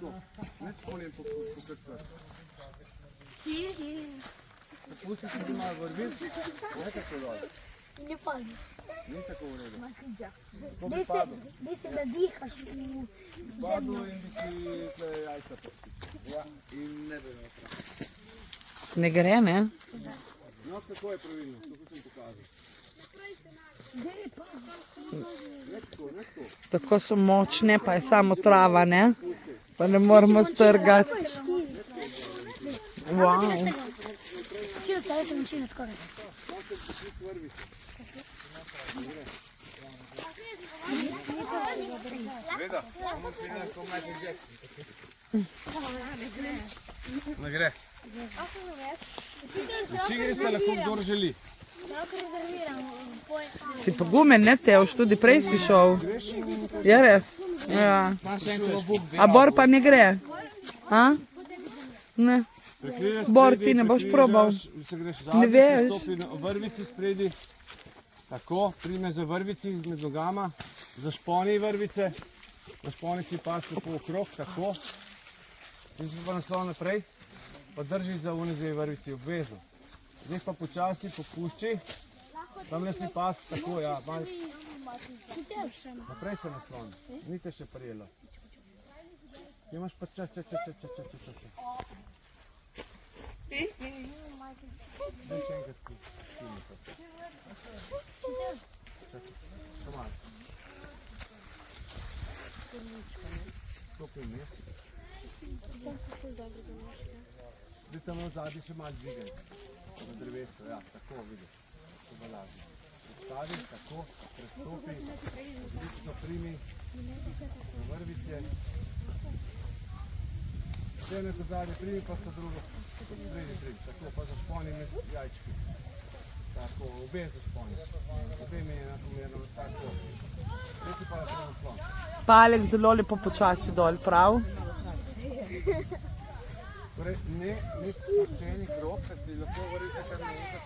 To, ne spoljem po krst. Pusti si ti malo vrvi, ne tako dol. Ne padi. Ni tako v redu. To bi padlo. Dej se da dihaš v Padlo in bi si tle jajca prstil. Ja, in ne bi naprav. Ne gre, ne? No, kako je pravilno, tako sem pokazal. Ne tako. Tako so močne, pa je samo trava, ne? Pa ne moramo strgati. Wow. Čilca, jaz sem učila tako. Gleda, samo pride kot Michael Jackson. Ne gre. Vsi se lahko kdor želi. Lahko rezerviramo. Si pogumen, ne Teoš, tudi prej si šel. Je res? Ja. A Bor pa ne gre? A? Ne. Bor, ti ne boš probal. Ne veš. Stopi na vrvici spredi. Tako, prime za vrvici med nogama. Zašponi vrvice. Zašponi si pas lepo okrog, tako. In se pa naslov naprej. Pa drži za une dve vrvici obvezno. Zdaj pa počasi popušči. Tamle si pas, tako, ja. Naprej se nasloni. Ni te še prijelo. Kje imaš pa ča. Daj še enkrat pustimo to. Čakaj, malo. Stopim mi. Zdaj tam v zadnji še malo dvigaj. Na drevesu, ja, tako vidiš. To bo lažje. Postavi, tako, prestopi, odlično primi, vrvice. Vse ne pozadnje, primi pa sta drugo, primi, tako pa zašponi med jajčki. Tako, obe zašponi, obe mi je enakomerno, tako. Zdaj si pa napravim slon. Palek zelo lepo počasi dol, prav? Torej, ne spuščeni krog, ker ti lahko vrite kar nekaj.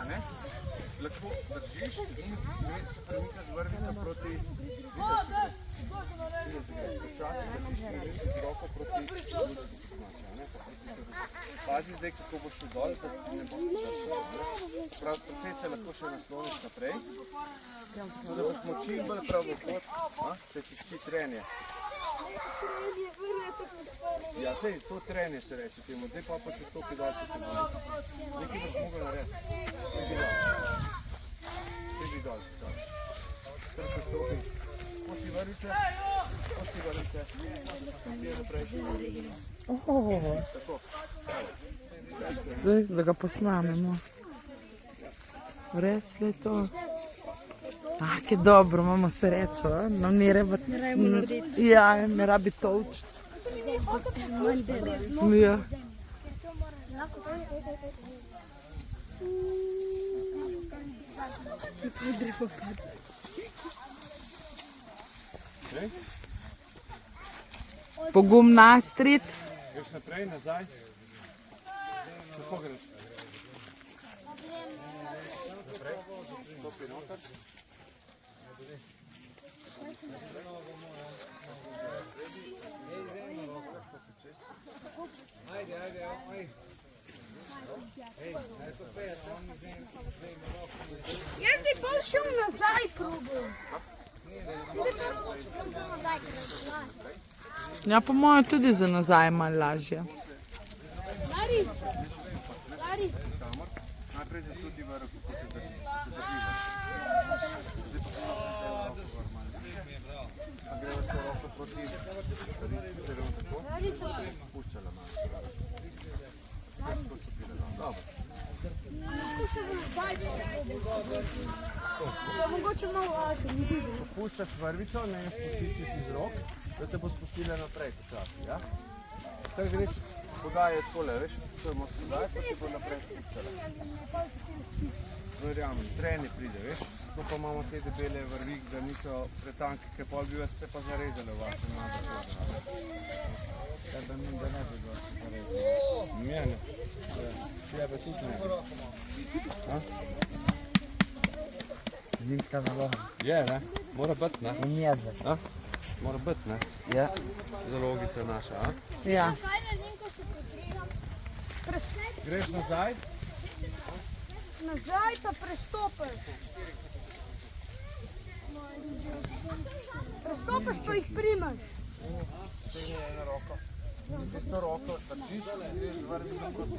Ne, lahko držiš in se premika z vrvico proti počasi držiš z roko proti pazi zdaj, kako boš šel dol, da ne boš podržal. Prav, precej se lahko še nasloniš naprej, da boš močil bolj prav v pot, se tišči trenje. Ja, sej, to trenje se reče temu, zdaj pa se stopi dol, če te boli. Nekaj boš mogel narediti. Sedi dol. Kar se stopi. Pusti vrvice. Gdje naprej. Tako. Da ga posnamemo. Res je to. Kje dobro, imamo srečo. Nam ni treba... Ja, ne rabi toč. Ja. Pogum Astrid. Greš naprej, nazaj. Kako greš? Naprej. Stopi noter. Jaz bi pol šel nazaj probal. Ja, po mojem tudi za nazaj je malo lažje. Lari. Najprej za tudi vrh, kako te drži. Pa greva s to roko proti tako. Puščala malo. Dobro. Mogoče malo lažje. Puščaš vrvico, ne jo spustiš iz rok, da te bo spustila naprej počasi, ja? Tako greš, podaje takole, veš, to je moč podaj, pa ti bo naprej spustila. Verjamem, trenje pride, veš, tako pa imamo te debele vrvi, da niso pretanke, ker pol bi vas se pa zarezali v vas, ne malo zahodno. Da ne bi vas zarezali. Mene, tebe tudi ne. Zimska zaloga. Je, ne? Mora biti, ne? In jezve. Mora biti, ne? Ja. Zalogica naša, a? Ja. Kaj naredim, ko se potrigam? Greš nazaj? Nazaj pa prestopiš. Prestopiš pa jih primaš. Stegne eno roko. Z isto roko držiš in greš z vrvico proti.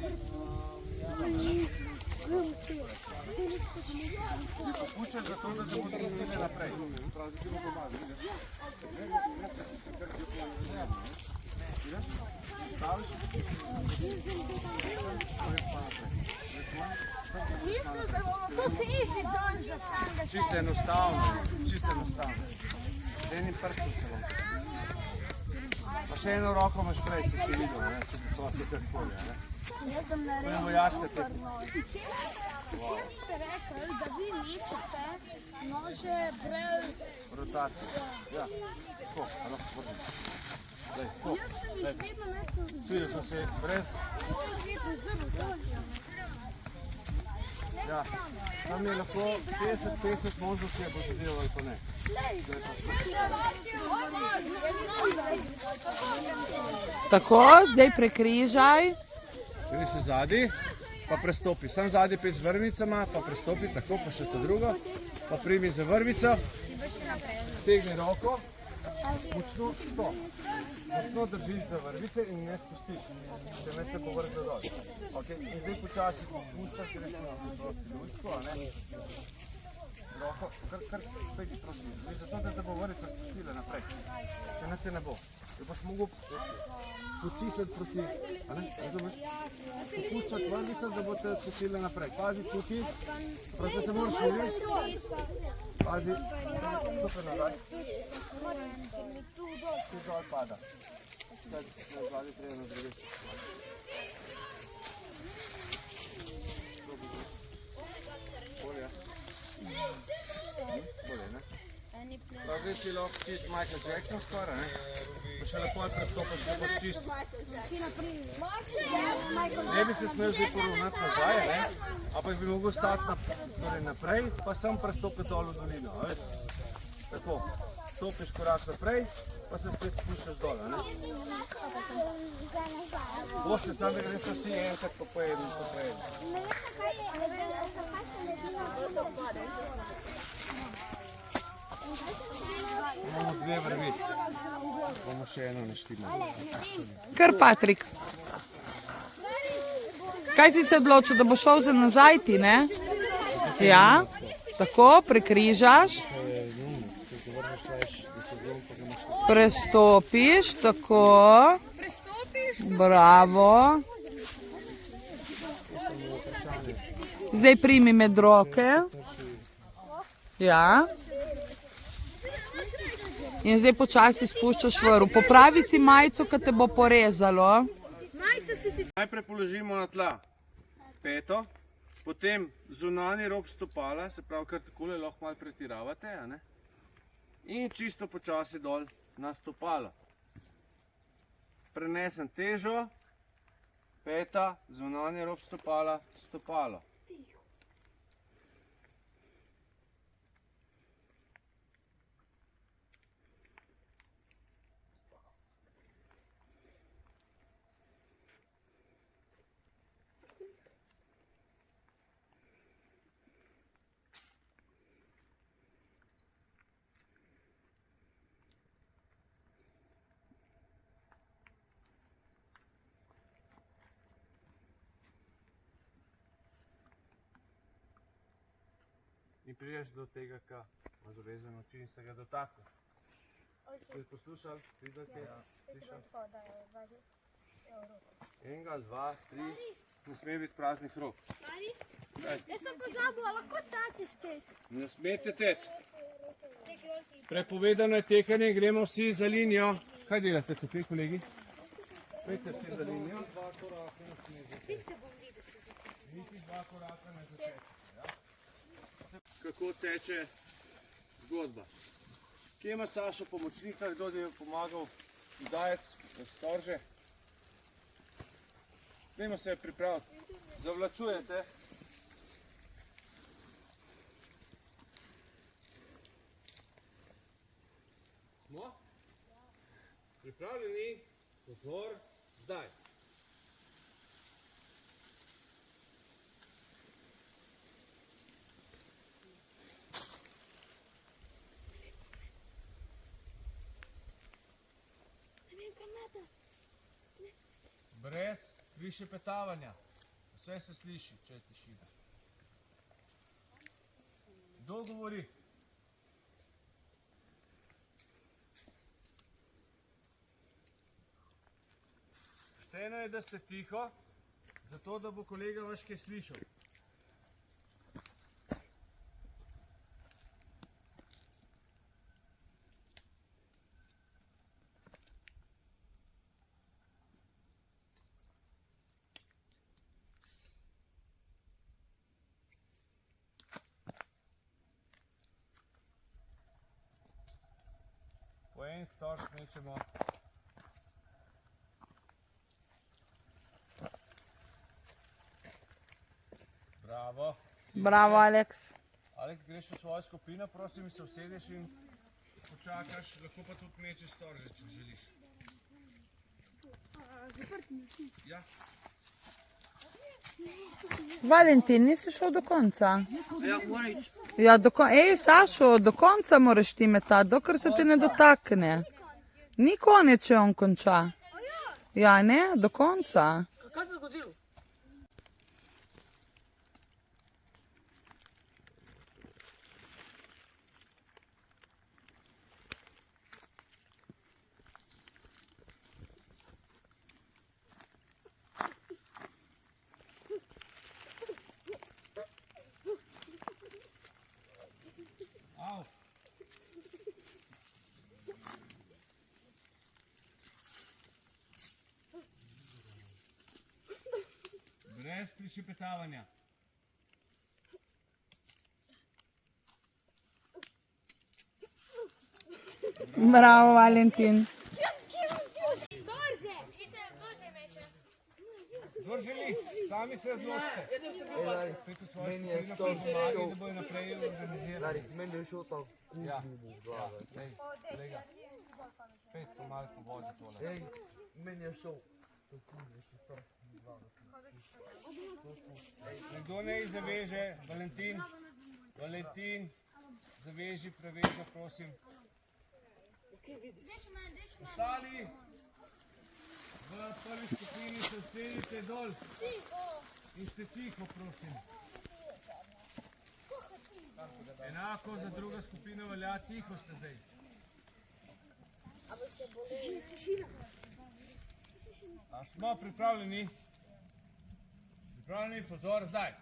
Puščaš zato, da se bo spustila naprej. Mislim, da bomo to težje dan za tanga. Čisto enostavno. Z enim prstom samo. Pa še eno roko imaš prej, si še videl, ne? Če bi to karkoli, ne? Jaz sem To je naredil. vojaška tehnika. Včeraj ste rekli, da vi mečete nože brez... Rotacija. Ja. Tako, a lahko vržim. Daj, tako. Jaz sem jih vedno nekaj Svidel sem se brez... Ja. Tam je lahko 50-50 možnosti, je bo zadeval ali pa ne. Tako, zdaj prekrižaj. Greš še zadaj, pa prestopi. Sam zadaj pet z vrvicama, pa prestopi tako, pa še to drugo. Pa primi za vrvico, stegni roko, močno to. Močno držiš za vrvice in ne spustiš, če ne se bo vrglo dol. Okay. In zdaj počasi puščaš, greš na prosti lučko, a ne? roko, kar pejdi prosim. Zdaj zato, da te bo vrvica spustila naprej. Če ne te ne bo. Jo boš mogel potisati proti, a ne? Razumeš? Popuščati vrvico, da bo te spustila naprej. Pazi tukaj, prosto se moraš uvesti. Pazi, stopaj nazaj. Tu dol pada. Nazaj treba na druge. Bolje. Bolje, ne? Prav zdaj si lahko čist Michael Jackson skoraj, ne? Pa še lepo prestopaš, da boš čist. Ne bi se smel zdaj poravnati nazaj, ne? Ampak bi mogel stati naprej, pa sem prestopiti dol v dolino, a veš? Tako, stopiš korak naprej, pa se spet spuščaš dol, ne? Boste, sam da greš vsi enkrat po pojedem. Imamo dve vrvi. Bomo še eno naštimali. Kar Patrik. Kaj si se odločil, da bo šel za nazaj ti, ne? Ja, tako, prekrižaš. Prestopiš, tako. Bravo. Zdaj primi med roke. Ja. In zdaj počasi spuščaš vrv. Popravi si majico, ki te bo porezalo. Najprej položimo na tla peto, potem zunanji rob stopala, se pravi, kar takole lahko malo pretiravate, a ne? In čisto počasi dol na stopalo. Prenesem težo, peta, zunanji rob stopala, stopalo. In prideš do tega, ki ima zavezan oči in se ga dotakne. Ste poslušali? Vidite? Slišali? Enega, dva, tri. Ne sme biti praznih rok. Jaz sem pozabil, a lahko tečeš čez? Ne smete teči. Prepovedano je tekanje, gremo vsi za linijo. Kaj delate tukaj, kolegi? Pejte vsi za linijo. Niti dva koraka ne začeti. Kako teče zgodba. Kje ima Sašo pomočnika, kdo je pomagal, dajec, storže? Dajmo se pripraviti. Zavlačujete. No? Pripravljeni? Pozor, zdaj. Brez prišepetavanja. Vse se sliši, če je tišina. Kdo govori? Pošteno je, da ste tiho, zato da bo kolega vaš kaj slišal. Po en storž mečemo. Bravo. Bravo, Aleks. Aleks, greš v svojo skupino, prosim, se usedeš in počakaš, lahko pa tudi mečeš storže, če želiš. Ja. Valentin, nisi šel do konca? Ja, mora ići. Ja, ej, Sašo, do konca moraš ti metati, dokler se te ne dotakne. Ni konec, če on konča. Ja, ne, do konca. Kaj se je zgodilo? prišepetavanja. Bravo, Valentin. Kdo želi? Sami se odločite. Spet v svojo skupino pomagaj, da bojo naprej organizirali. Meni je šel tam Ja. Ej, kolega. Spet pomagaj po vodi tole. Ej, meni je šel. Nekdo naj zaveže, Valentin, zaveži prevežno, prosim. Ostali v prvi skupini se usedite dol in ste tiho, prosim. Enako za druga skupina velja, tiho ste zdaj. A smo pripravljeni? Pripravljeni, pozor, zdaj.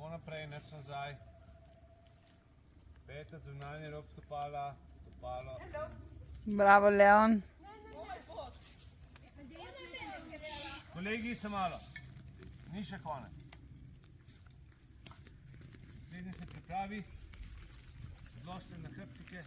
Samo naprej, neč nazaj. Pete, zunanji rob stopala, stopalo. Bravo, Leon. Kolegi, se malo. Ni še konec. Naslednji se pripravi. Odložite na hrbtike.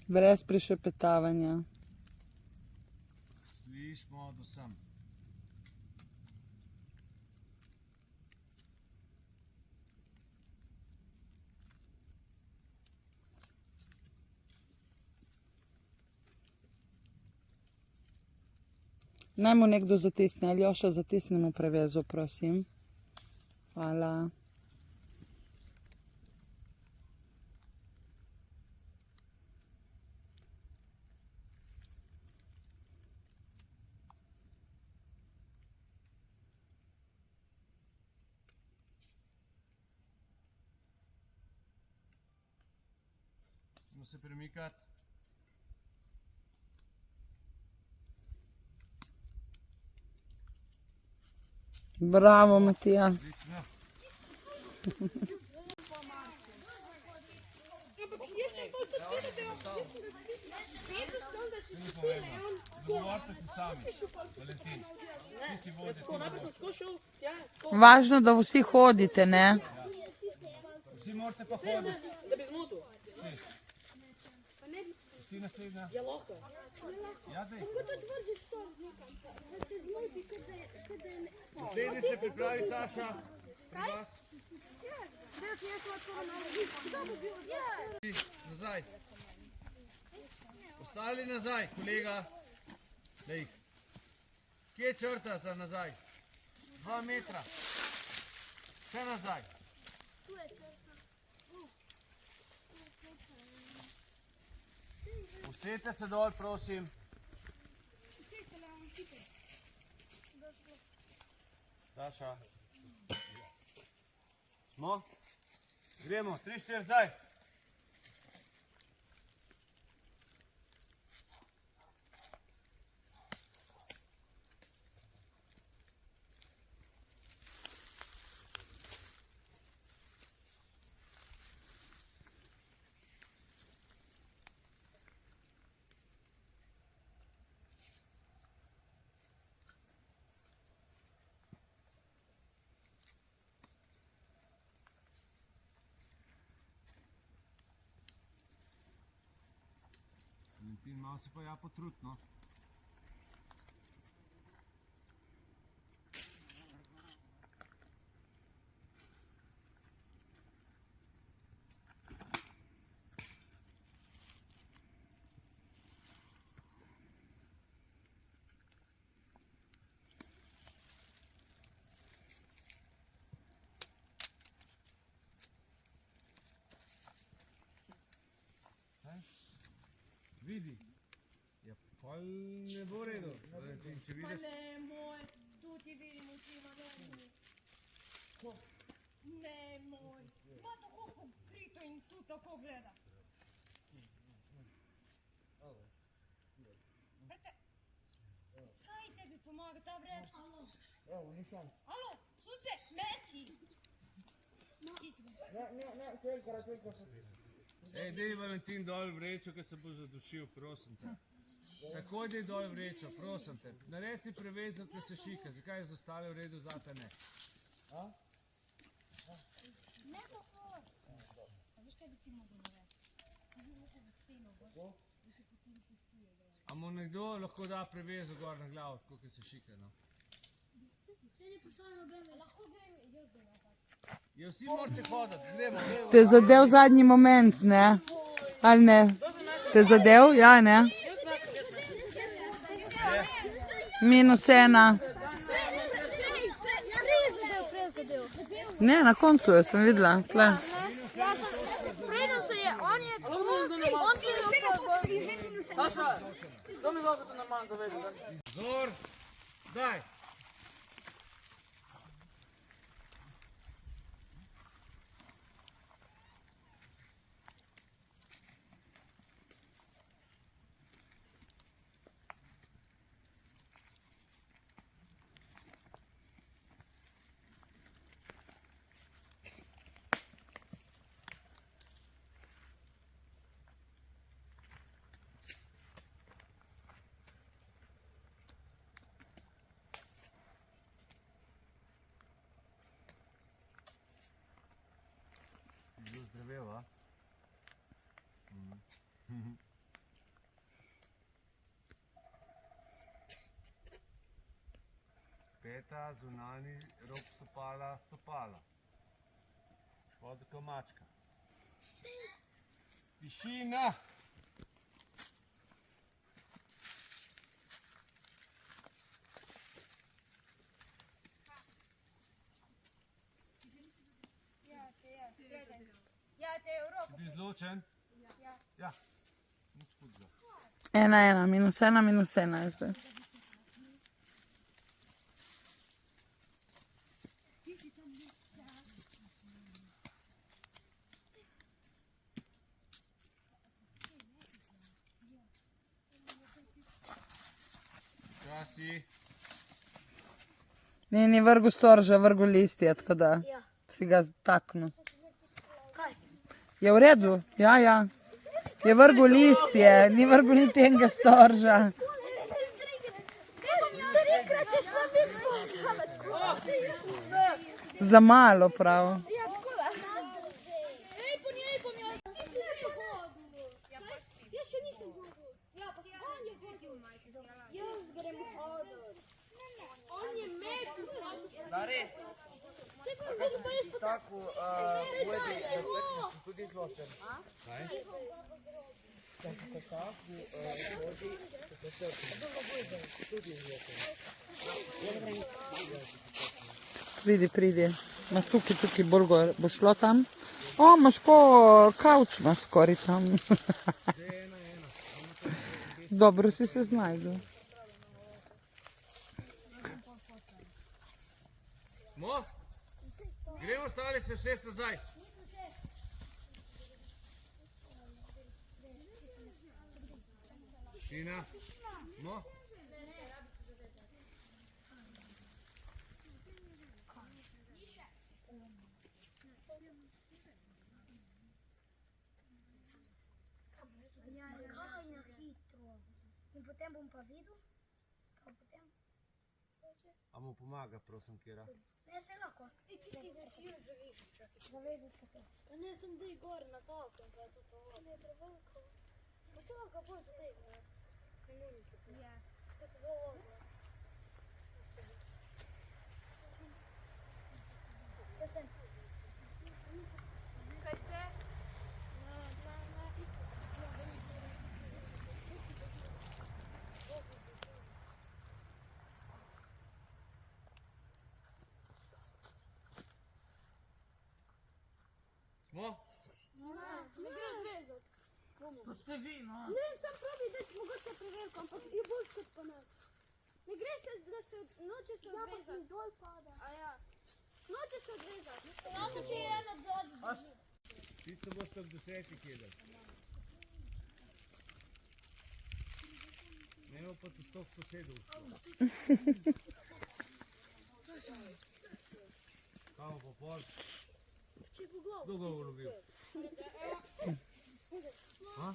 Brez prišepetavanja. Slišimo do sem. Naj mu nekdo zatisne. Aljoša, zatisni mu prevezo, prosim. Hvala. Smo se premikati. Bravo, Matija. Odlično. To ni pomembno. Dogovorite se sami. Valentin, ti si vodja, ti Najprej sem tako šel, tja, tako, Važno, da vsi hodite, ne? vsi morate pa hoditi. da bi zmotil. Čez. Ti naslednja. Ja, lahko. Ja, dej. Kako to tvrdiš to nekam? Da se zmoti, kada je... Naslednji se pripravi, Saša. Pri vas. Nazaj. Ostali nazaj, kolega. Dej. Kje je črta za nazaj? 2 metra. Še nazaj. Usedite se dol, prosim. Saša. Smo? Gremo, 3, 4, zdaj. Valentin, malo se pa ja potrud, no. Vidi. Ja, pol ne bo redo. Valentin, če vidiš... Ne moj, tu ti vidim očima, ne moj. Ma tako pokrito in tu tako gleda. Brate, kaj tebi pomaga ta vreč? Alo, sunce, meči. Ti si ga. Ej, dej Valentin dol vrečo, ker se bo zadušil, prosim te. Takoj dej dol vrečo, prosim te. Nared si prevezno, ker se šika, zakaj je za ostale v redu, zate ne? Ne tako. A veš, kaj bi ti mogel narediti? Ti bi lahko v steno gor, da se potem se suje. A mu nekdo lahko da prevezo gor na glavo, tako ker se šika, no? Se ni postavljeno greme, lahko grem, jaz grem tako. Ja, vsi morate hoditi, gremo. Te zadev zadnji moment, ne? Ali ne? Te zadev? Ja, ne? -1. Prej zadev. Ne, na koncu jo sem videla. Tle. Preden se je, on je Saša, to mi lahko to normalno zavezi, da? Zor, daj. Zdraveva. Peta, zunani rob stopala. Švodka mačka. Tišina! Ja, te je v roko. Si bil izločen? Ja. Nič hudega. 1-1, -1 je zdaj. Kaj si? Ni vrgu storža, vrgu listje, tako da si ga taknil. Je v redu? Ja. Je vrgu listje, ni vrgu niti enega storža. Za malo prav. Jaz še nisem hodil. Ja, pa on je hodil. Jaz grem hoditi. On je metil. Da, res. Jaz pa jaz pa Tako, vodi, da sem tudi izločen. Kaj? Pridi. Ma tukaj bolj gor. Bo šlo tam? O, imaš ko kavč, imaš skoraj tam. Dobro si se znajdel. Mo? Gremo ostali se vse nazaj. Tišina. Mo? kaj na hitro. In potem bom pa videl, kaj potem. A mu pomaga, prosim, Kira? Ne, se lahko. Zavežite se. Ne, sem dej gor na kalko in kaj je to. Ne, preveliko. Pa visoka, bolj za tega. Ja. To se bo ovo. Kaj ste? Smo? Ne gre odvezati. Pa ste vi, no. Ne vem, sam probi, da mogoče preverko, ampak je bolj kot pa nas. Ne gre se, da se noče se odvezati. Ja, pa dol pada. A ja. Noče se odvezati. Samo če je eno odzod. Pico boste ob 10 jedel. Nemo pa tu stok sosedov. Kamo po pol. Če bo glav. Kdo ga bo lovil? Ha?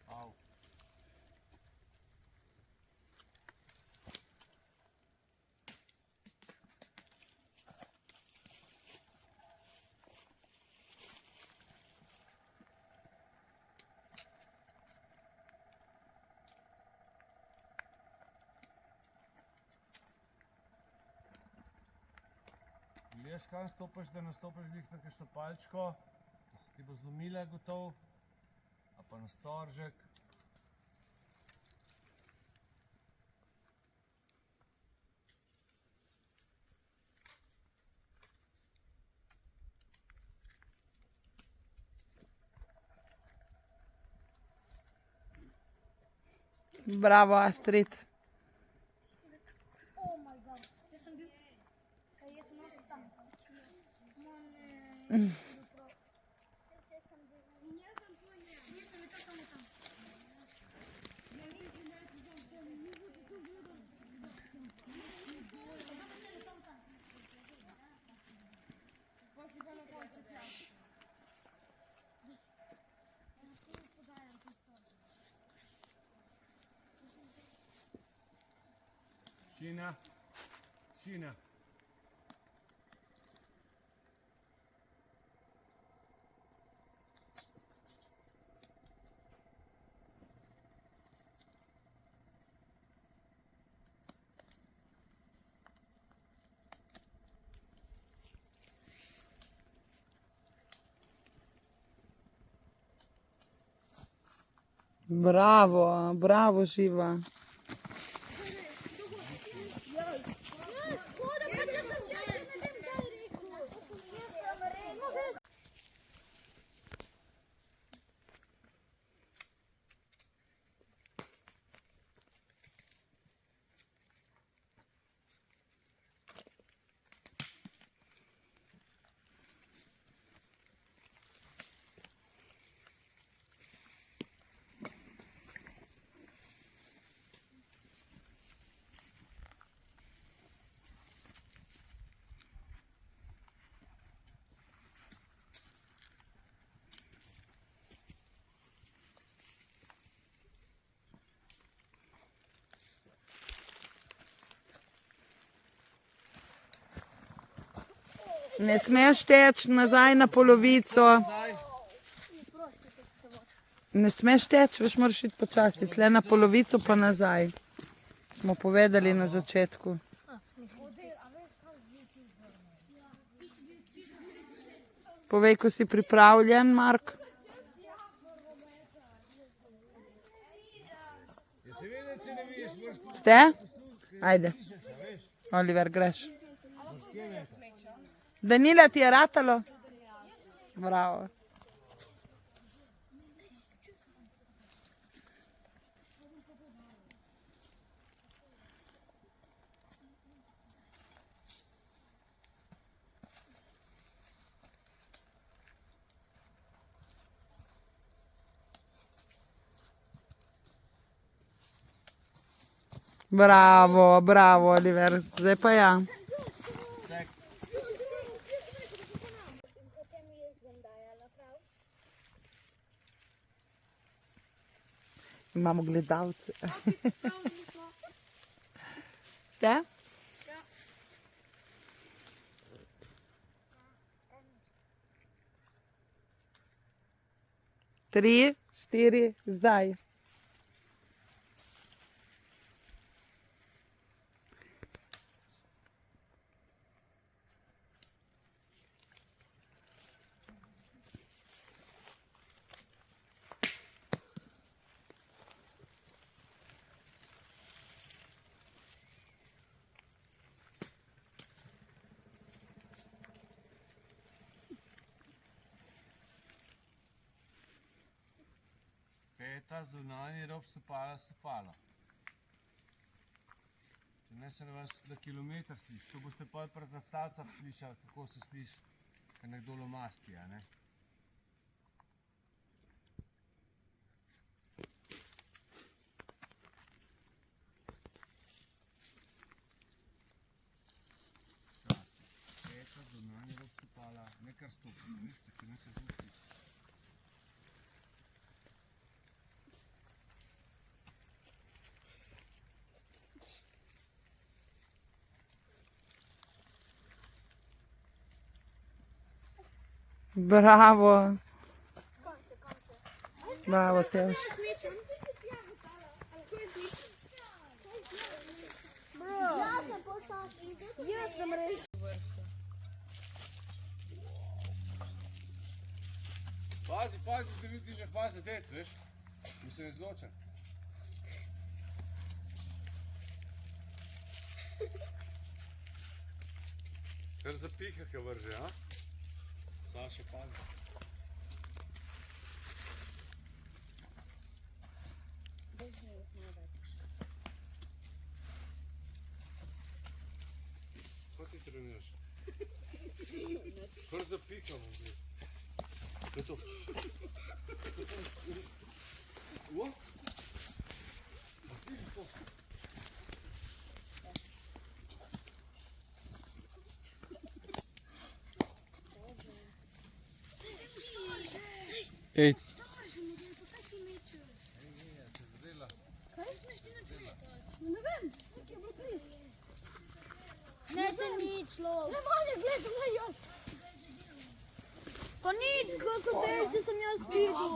Au. Veš, kam stopiš, da nastopiš glih na kakšno palčko, da se ti bo zlomila gotov, a pa na storžek. Bravo, Astrid. Oh my god. Jaz sem bil... Jaz sem nosil sam. Šina, šina. Bravo, bravo, Živa. Ne smeš teči nazaj na polovico. Ne smeš teči, veš, moraš iti počasi. Tle na polovico pa nazaj. Smo povedali na začetku. Povej, ko si pripravljen, Mark. Ste? Ajde. Oliver, greš. Danila, ti je ratalo? Bravo. Bravo, bravo, Oliver. Zdaj pa ja. Imamo gledalce. Ste? 3, 4, zdaj. Peta, zunanji rob stopala, stopalo. Če ne se ne vas na kilometr sliši, to boste pa pri zastavcah slišali, kako se sliši, kad nekdo lomasti, a ne? Peta, zunanji rob stopala, ne kar stopala, ništa, če ne se zvuči. Bravo. Bravo, Teoš. Jaz sem res. Pazi, pazi, da vidiš, že hvala zadet, veš? Da se ne zloča. Kar zapiha, kaj vrže, a? Saša, pazi. Kaj ti treniraš? Kar zapihamo, zdaj. To je to. O? Ej. Ne vem, kje je bilo plis. Ne, to ni človek. Ne, Manja, gledaj, ne jaz. Pa ni, kako delite sem jaz videl.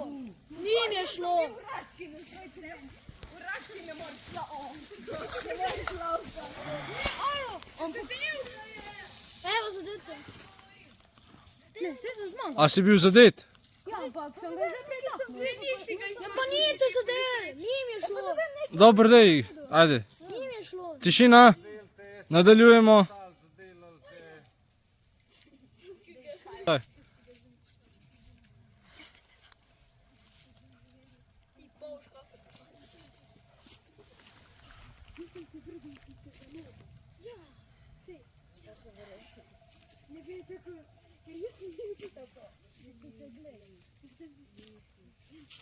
Ni mi je šlo. Evo, zadete. A si bil zadet? Ja, pa ni to zadel. Ni mi je šlo. Dobro, dej, ajde. Ni mi je šlo. Tišina, nadaljujemo. Daj.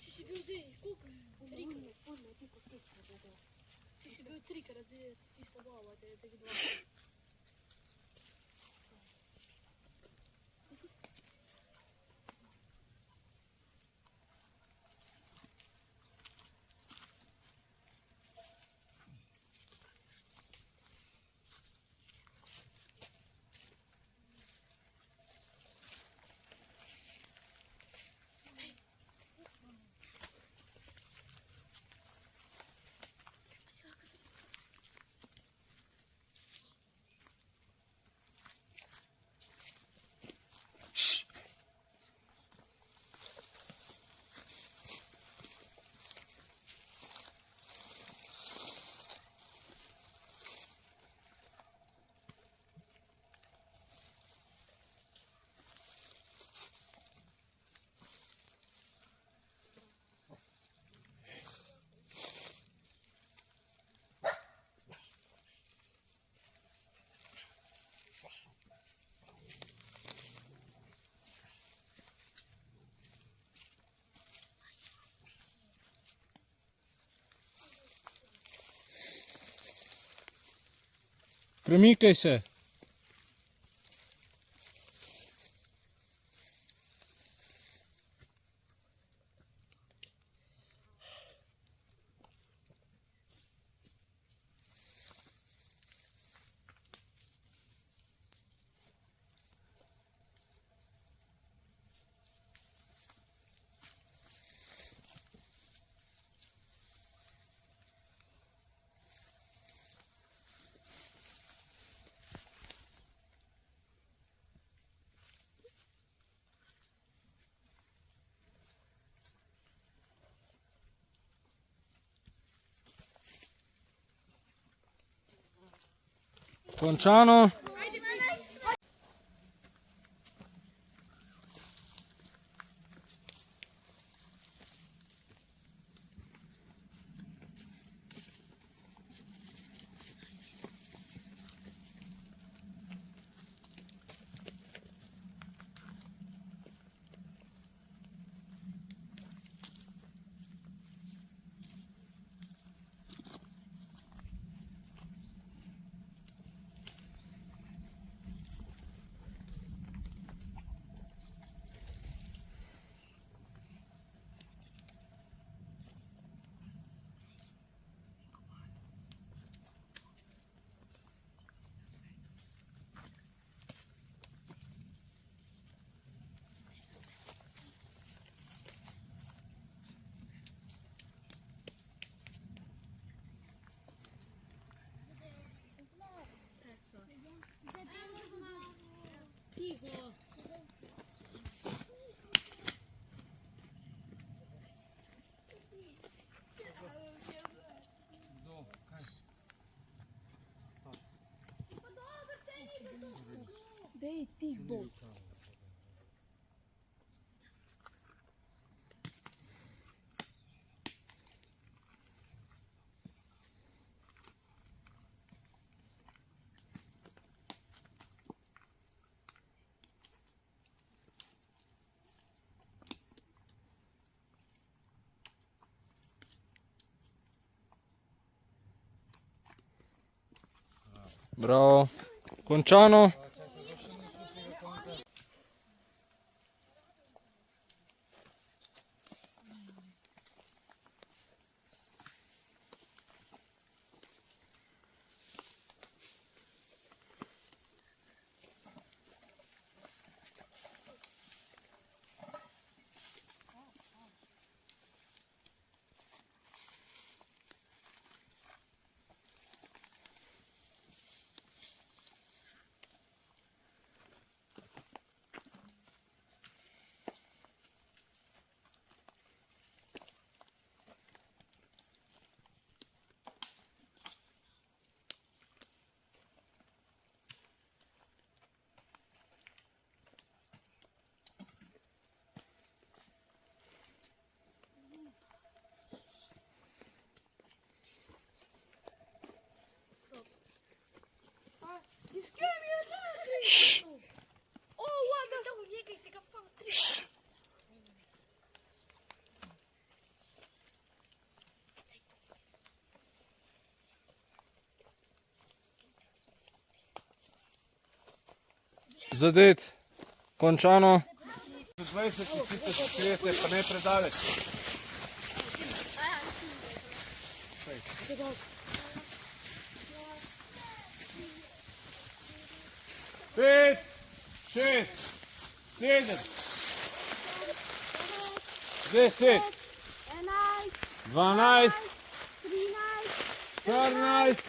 Ti si bil zdaj, koliko? Ti si bil trikrat zdaj, tista baba, te je teh dva. Premikaj se. Končano. Bravo. Končano. Zadet. Končano. 20 in sicer skrijete, pa ne predaleč. Pet, 6, 7, 10, 12, 14,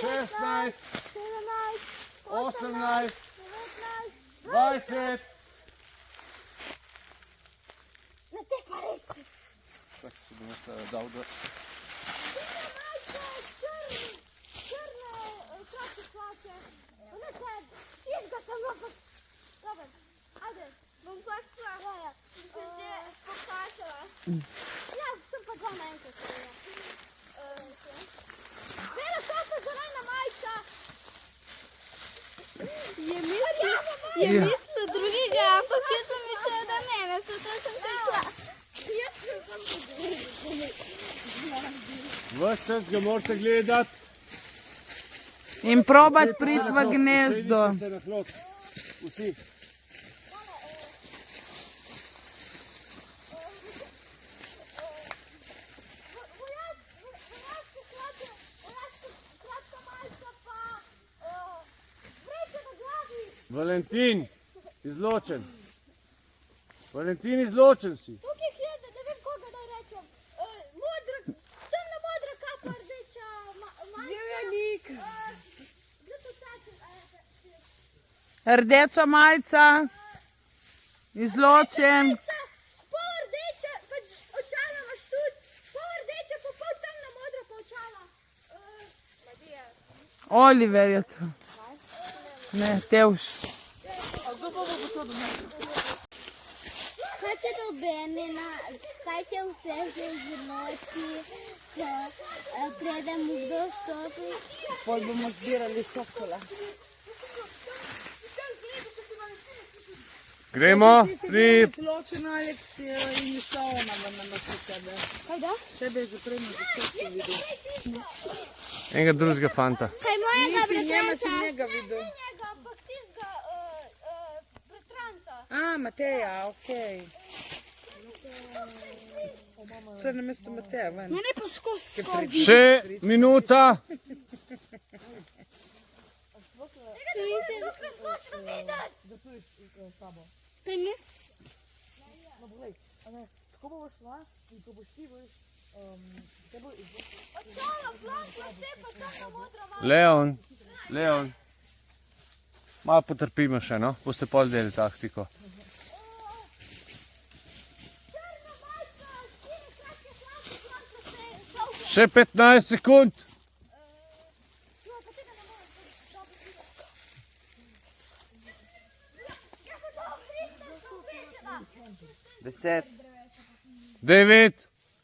16, 18, 20. Na te pa res. Tako si bom jaz dal, da... Črne, kratke hlače. Ne te, jaz ga sem lahko. Dobar, ajde, bom pašla. Ja. Se že pokazala. Ja, sem pa dva naenkrat. Bela šoka, zelena majica. Je mislil drugega, ampak jaz sem mislila, da mene, zato sem tekla. Jaz sem pogledala. Vas čas ga morate gledati. In probat priti v gnezdo. Sedite na hlod. Vsi. Vojaške hlače, kratka majica pa vreče na glavi. Valentin, izločen. Valentin, izločen si. Tukaj gleda, ne vem koga naj rečem. Temna modra kapa, rdeča majica. Zelenik. Rdeča majica, izločen. Pol rdeča, pač očala imaš tudi. Pol rdeča, pa pol temna modra pa očala. Matija. Oliver je to. Ne, Tevš. Kaj če dobenina, kaj če vse že znoči, ko predem do stopi? Pol bomo zbirali sokola. Gremo pri... Zločeno Aleksijo in Šaona vam nanositi tebe. Kaj da? Tebe je že prej na začetku videl. Enega drugega fanta. Kaj mojega Njema si bratranca? njega videl. Njega, ampak tistega bratranca. A, Mateja, okej. Sve na mesto Mateja, ven. Ne pa skozi. Še minuta. Kaj mi? Tako bomo šla in ko boš ti boš, Odšala, plasla, vse pa tam modra vama. Leon. Malo potrpimo še, no? Boste pol delali taktiko. Še 15 sekund. Deset, 9,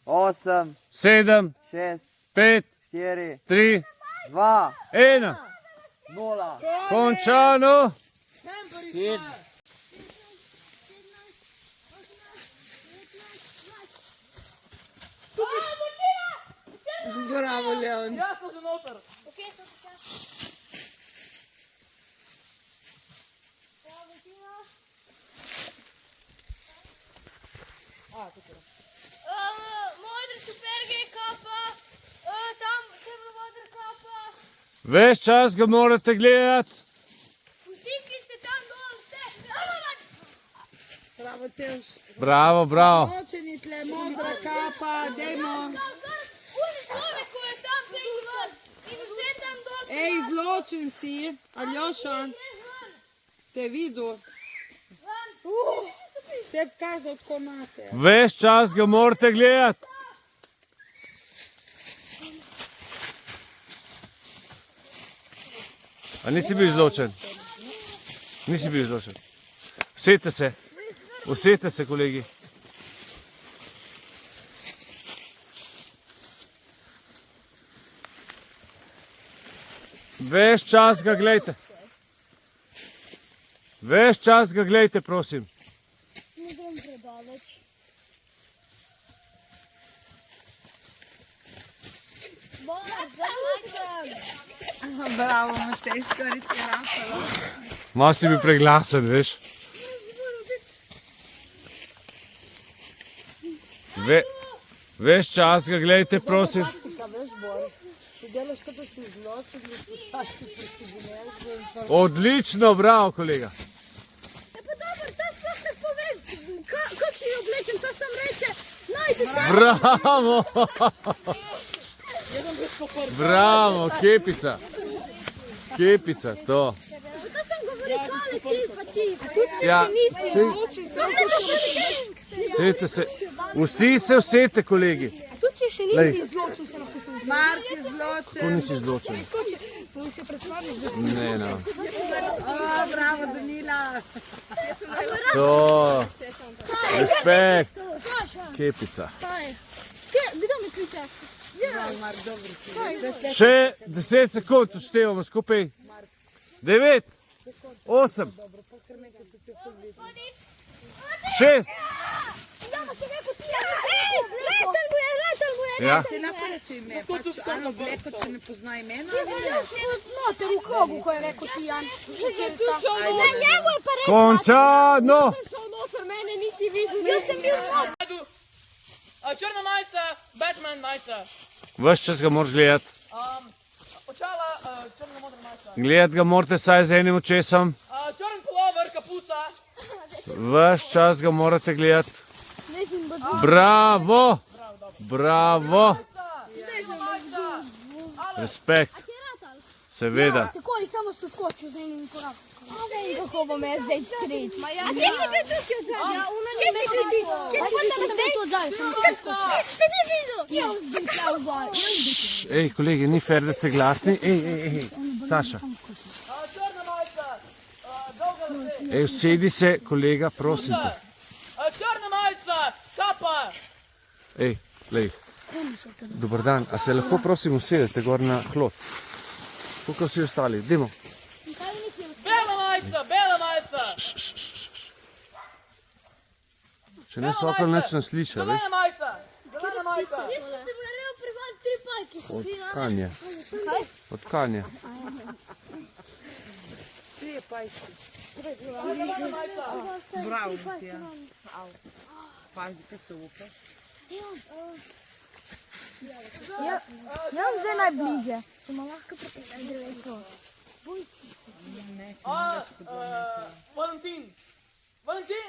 8, 7, 6, 5, 4, 3, 2, 1. 0. Končano. Bravo, Leon. jaz sem že noter. Modri superge kapa, tam crno modra kapa. Ves čas ga morate gledati. Vsi, ki ste tam dol, vse. Bravo, Tevš. Bravo. Zločeni tle, modra kapa, dajmo. Uni človek, ko je tam, se jih ven. In vse tam dol. Ej, zločen si. Aljoša, te vidu. Te kazal, tako imate. Ves čas ga morate gledati. A nisi bil izločen? Nisi bil izločen. Usedite se, kolegi. Ves čas ga gledajte. Ves čas ga gledajte, prosim. Ne grem predaleč. Bravo, Matej, skoraj ti rafalo. Malo si bil preglasen, veš. Ves čas ga gledajte, prosim. Odlično, bravo, kolega. Ja pa dobro, to sploh ne povem, kako si jo oblečem, to sam reče, najdi se. Bravo. Bravo, kepica. Kepica, to. To sem govori, kale ti, pa ti. Ja, sedite se. Vsi se usedite, kolegi. Tudi če še Lej. nisi izločen, se lahko sem Mark je zločen. Kako nisi izločen? To se predstavljaš, da si Ne, no. O, bravo, Danila. To. Respekt. Kepica. Kdo mi kliče? Bravo, Mark, dobro si. Še 10 sekund odštevamo skupaj. 9, 8, 6. Ja. Se lahko reče ime, pač Ano Bleko, če ne pozna imena. noter v krogu, ko je rekel ti Jan. Na njemu je pa res. Končano. Šel noter, mene nisi videl. Jaz sem bil noter. Črna majica, Batman majica. Ves čas ga moraš gledati. Očala, črna modra majica. Gledati ga morate saj z enim očesom. Črn pulover, kapuca. Ves čas ga morate gledati. Bravo. Bravo. Respekt. Seveda. Takoj samo se skočil z enim korakom. Kako bom jaz zdaj skrit? A ti si bil tukaj od zadnja? Kje si bil ti? Kje si bil Sem bil tu odzaj, sem se skočil. Te ni videl? Ja, zdaj tla vzaj. Ej, kolegi, ni fair, da ste glasni. Ej. Saša. Črna majica, dolga lase. Ej, usedi se, kolega, prosim te. Črna majica, kapa. Ej, lej. Dobar dan, a se lahko prosim usedete gor na hlod? Tukaj vsi ostali, dajmo. Bela majica, bela majica. Če ne Sokol nič ne sliša, veš? Zelena majica, zelena majica. Jaz pa sem naredil privod 3 pajke. Od kanje. Od kanje. Bravo, Matija. Pazi, kaj se upe. Ja imam zdaj najbližje. Se ima lahko pripeljati dreveso. Valentin. Valentin,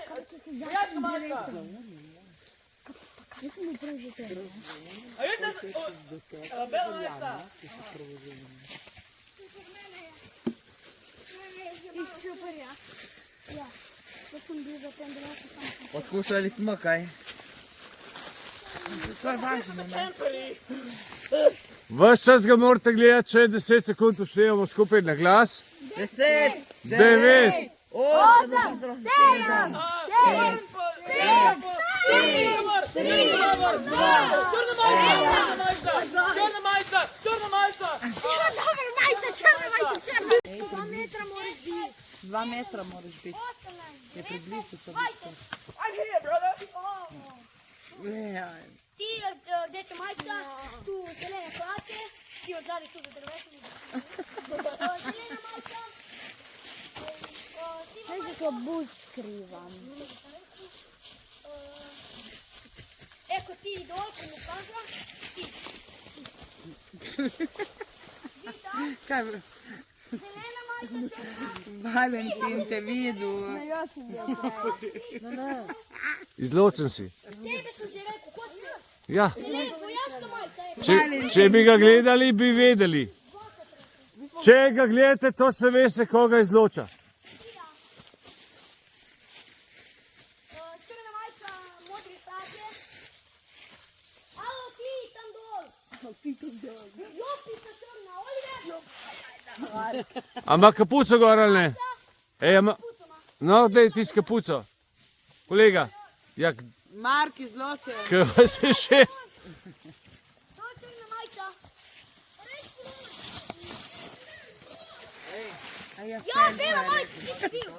vojaška majica. Jaz sem prej že to. A jaz sem... Bela majica. Iz šuparja. Ja. Jaz sem bil za tem drevesu sam. Poskušali smo kaj. To je važno, ne? Ves čas ga morate gledati, če 10 sekund uštevamo skupaj na glas. 10, 9, 8, 7, Dobar majica, črna majica, črna. 2 metra moraš biti. 2 metra moraš biti. Je približno to. I'm here, brother. Ti rdeča majica, tu zelene hlače, ti od zadaj tu za drevesom. Zelena majica. Siva majica. Kako bus skrivam. Eko ti dol, ko mi kaža. Ti. Kaj, Zelena majica, črna. Valentin te videl. Jaz sem bil prej. izločen si. Tebe sem že rekel, kot si. Ja, Zelena vojaška majica. če bi ga gledali, bi vedeli. Če ga gledate, točno veste, koga izloča. Črna majica, modri hlače. Alo, ti tam dol. Jopica črna, Oliver. Ampak kapuco gor ali ne? Ej, no, daj ti s kapuco. Kolega, ja, Mark izločen. kaj vas je 6? To je črna majica. Ja, bela majica, ti si bil.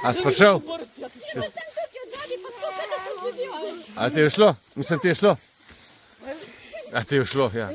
A si prišel? Sem tukaj od zadaj, pa tukaj, da sem že bil. A ti je šlo? Mislim, ti je šlo? A ti je šlo, ja.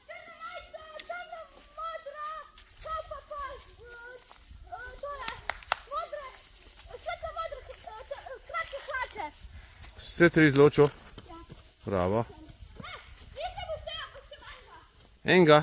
Črna majica, črna modra, kapa pa, to je, modre, svetlo modre, kratke hlače. Vse tri izločil. Bravo. Ne, nisem vse, ampak še manjka. Enega.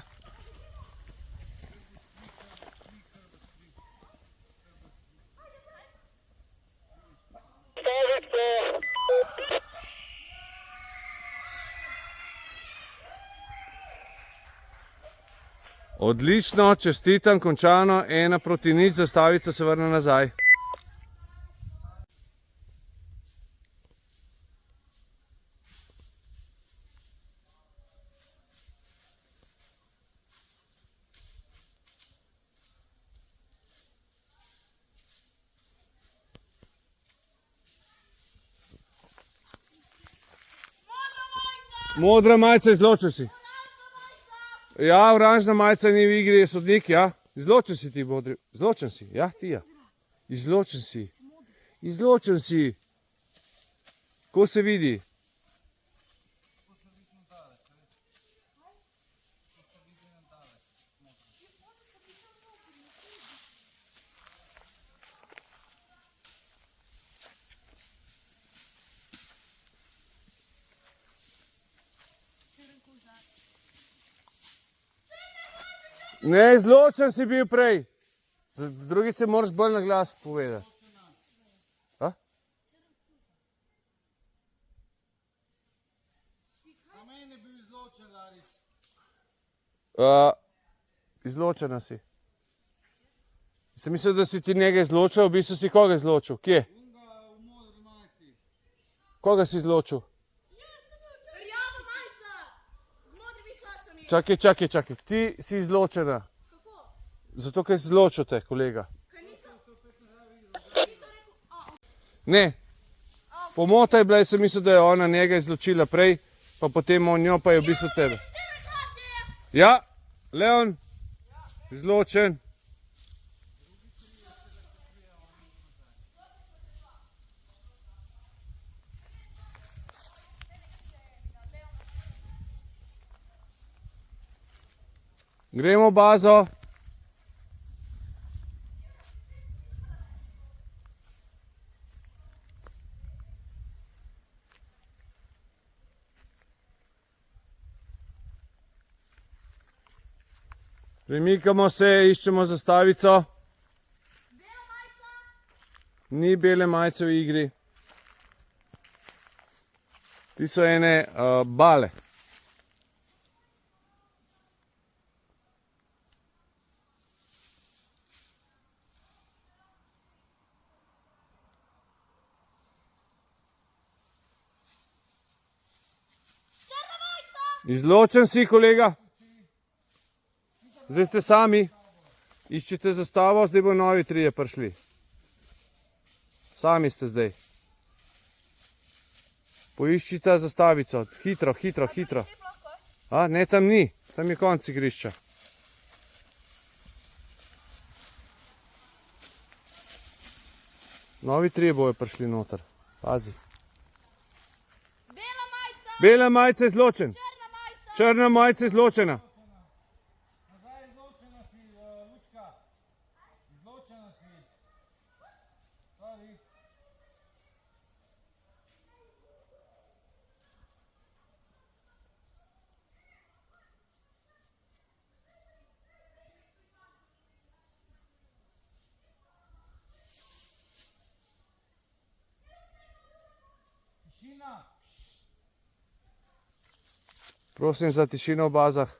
Odlično, čestitam, končano, 1-0, zastavica se vrne nazaj. Modra majica, izločil si. Ja, oranžna majica ni v igri, je sodnik, ja. Izločen si ti, modri. Izločen si, ja, ti ja. Izločen si. Izločen si. Ko se vidi? Ne, izločen si bil prej. Drugi se moraš bolj na glas povedati. A? Izločena si. Sem mislil, da si ti njega izločil, v bistvu si koga izločil? Kje? Koga si izločil? Rjava majica z modrimi hlacami. Čakaj. Ti si izločena. Kako? Zato, ker si izločil te, kolega. Kaj nisem? Ne. Pomota je bila, sem mislil, da je ona njega izločila prej, pa potem on njo, pa je v bistvu tebe. Ja, Leon, izločen. Gremo v bazo. Premikamo se, iščemo zastavico. Ni bele majice v igri. Ti so ene bale. Izločen si, kolega. Zdaj ste sami. Iščite zastavo, zdaj bo novi trije prišli. Sami ste zdaj. Poiščite zastavico. Hitro. A, ne, tam ni. Tam je konec igrišča. Novi trije bojo prišli noter. Pazi. Bela majica. Bela majica je izločen. Črna majica. Črna majica je izločena. Nazaj izločena si, Lučka. Izločena si. Sorry. Tišina. Prosim za tišino v bazah.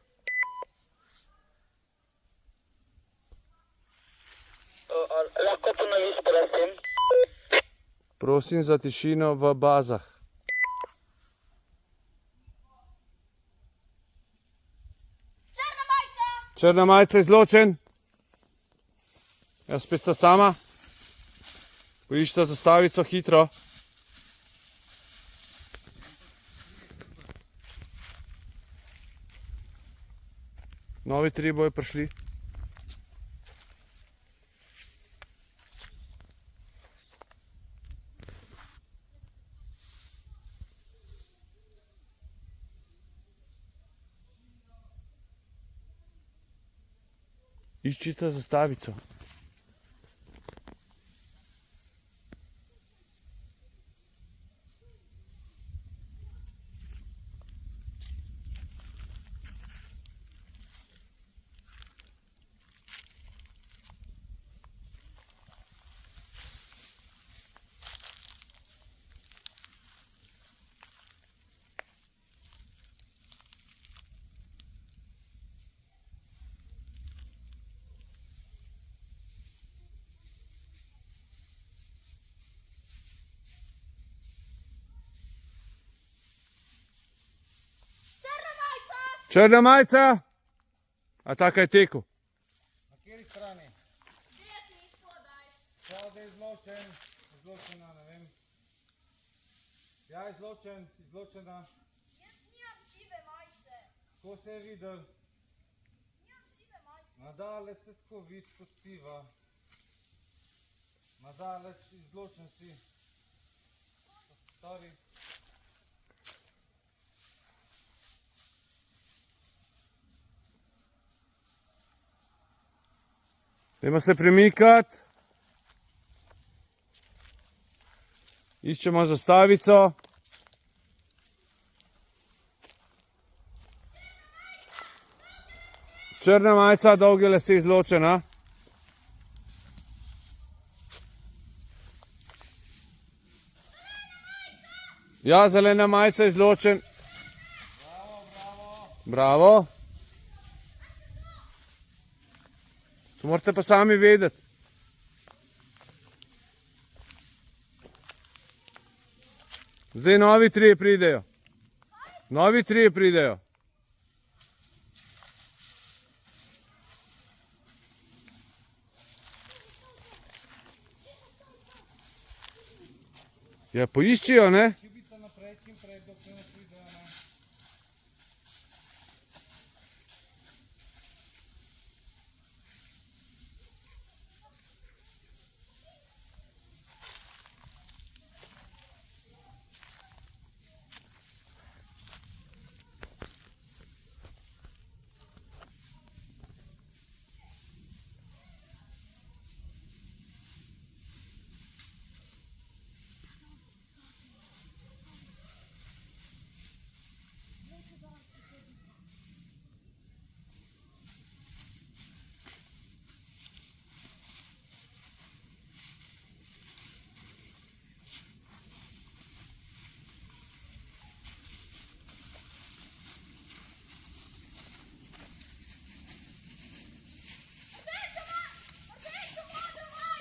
Lahko ponoviš, prosim. Prosim za tišino v bazah. Črna majica. Črna majica je izločen. Ja, spet sta sama. Poiščite zastavico hitro. Novi trije bojo prišli. Iščite zastavico. Črna majica? A taka je tekel? Na kateri strani? Desni spodaj. Spodaj izločen, izločena, ne vem. Ja, izločena. Jaz nimam Tako se je videl. Nadalec se tako vidi kot siva. Nadalec izločen si. Sorry. Dajmo se premikati. Iščemo zastavico. Črna majica, dolge lase izločena. Ja, zelena majica izločen. Bravo. To morate pa sami vedeti. Zdaj novi trije pridejo. Novi trije pridejo. Ja, poiščijo, ne? Šibite naprej, čim prej, dokler ne pridejo, ne.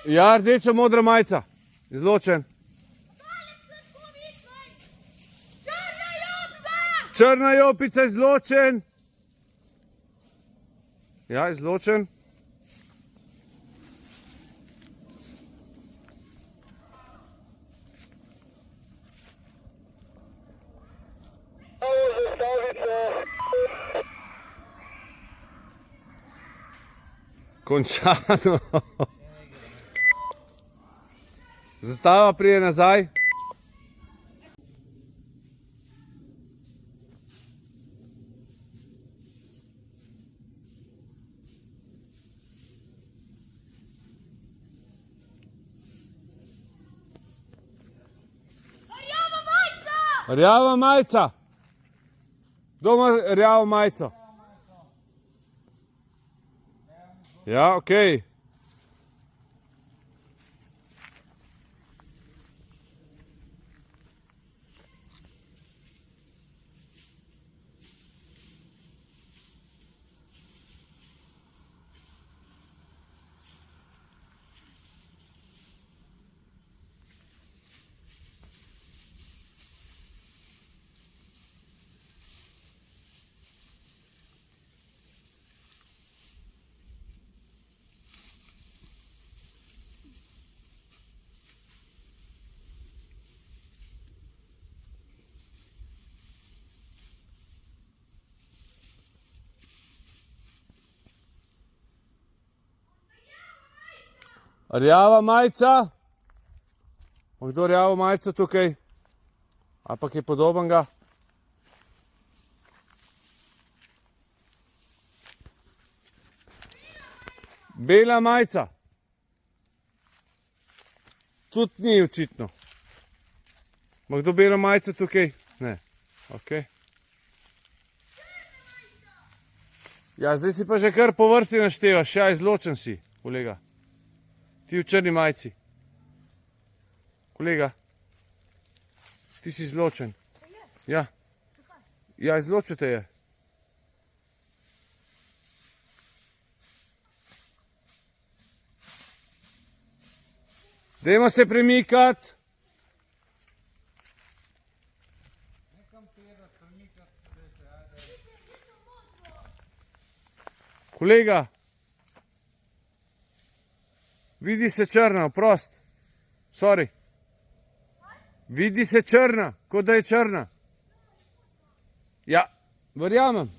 Ja, rdeča modra majica. Izločen. Črna jopica izločen. Ja, izločen. Končano. Zastava prije nazaj. Rjava majica. Kdo ima rjavo majico? Ja, okej. Rjava majica. Ima kdo rjavo majico tukaj? Ali pa kaj podobnega? Bela majica. Tudi ni očitno. Ima kdo belo majico tukaj? Ne. Okay. Ja, zdaj si pa že kar po vrsti naštevaš. Ja, izločen si, kolega. Ti v črni majici. Kolega. Ti si izločen. Ja. Ja, izločite je. Dajmo se premikati. Kolega. Vidi se črna, oprost. Sorry. Vidi se črna, kot da je črna. Ja, verjamem.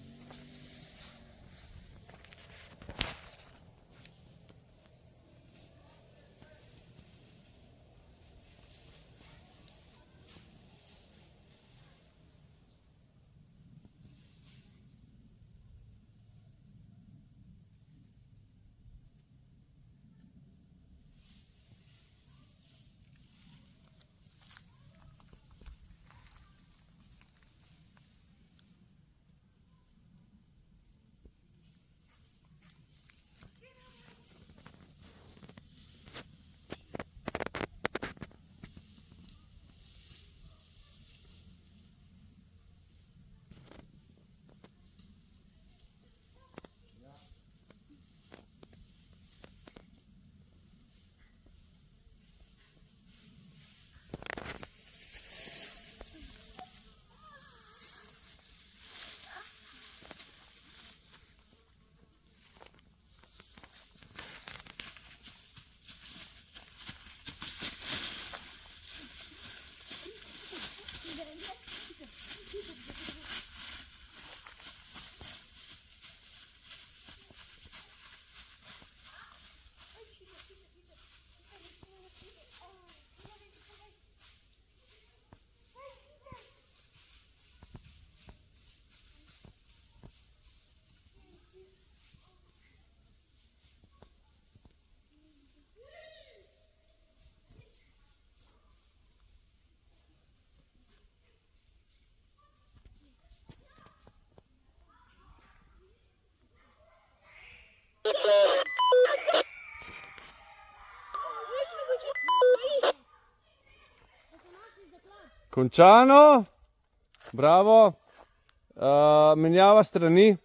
Končano. Bravo. Menjava strani.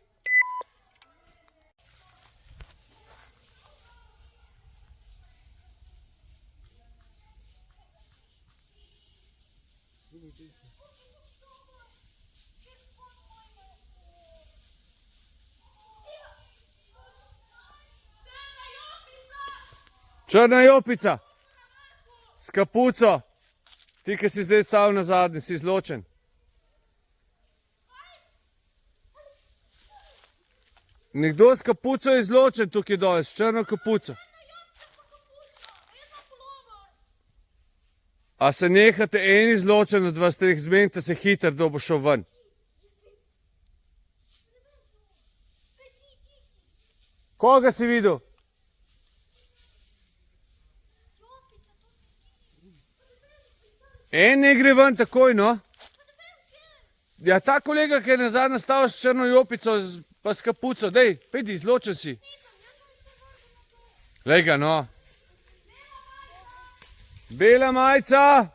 Črna jopica. S kapuco. Ti, ki si zdaj stal na zadnji, si izločen. Nekdo s kapuco je izločen tukaj dol, s črno kapuco. A se nehate en izločen od vas treh, zmenite se hiter, kdo bo šel ven. Koga si videl? En ne gre ven takoj, no. Ja, ta kolega, ki je nazaj nastal s črno jopico, pa s kapuco, dej, pejdi, izločen si. Glej ga, no. Bela majica.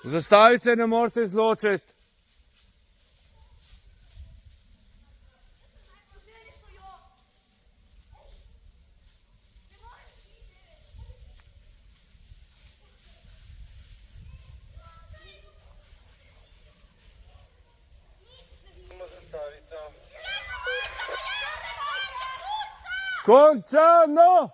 Zastavice ne morete izločiti. Končano!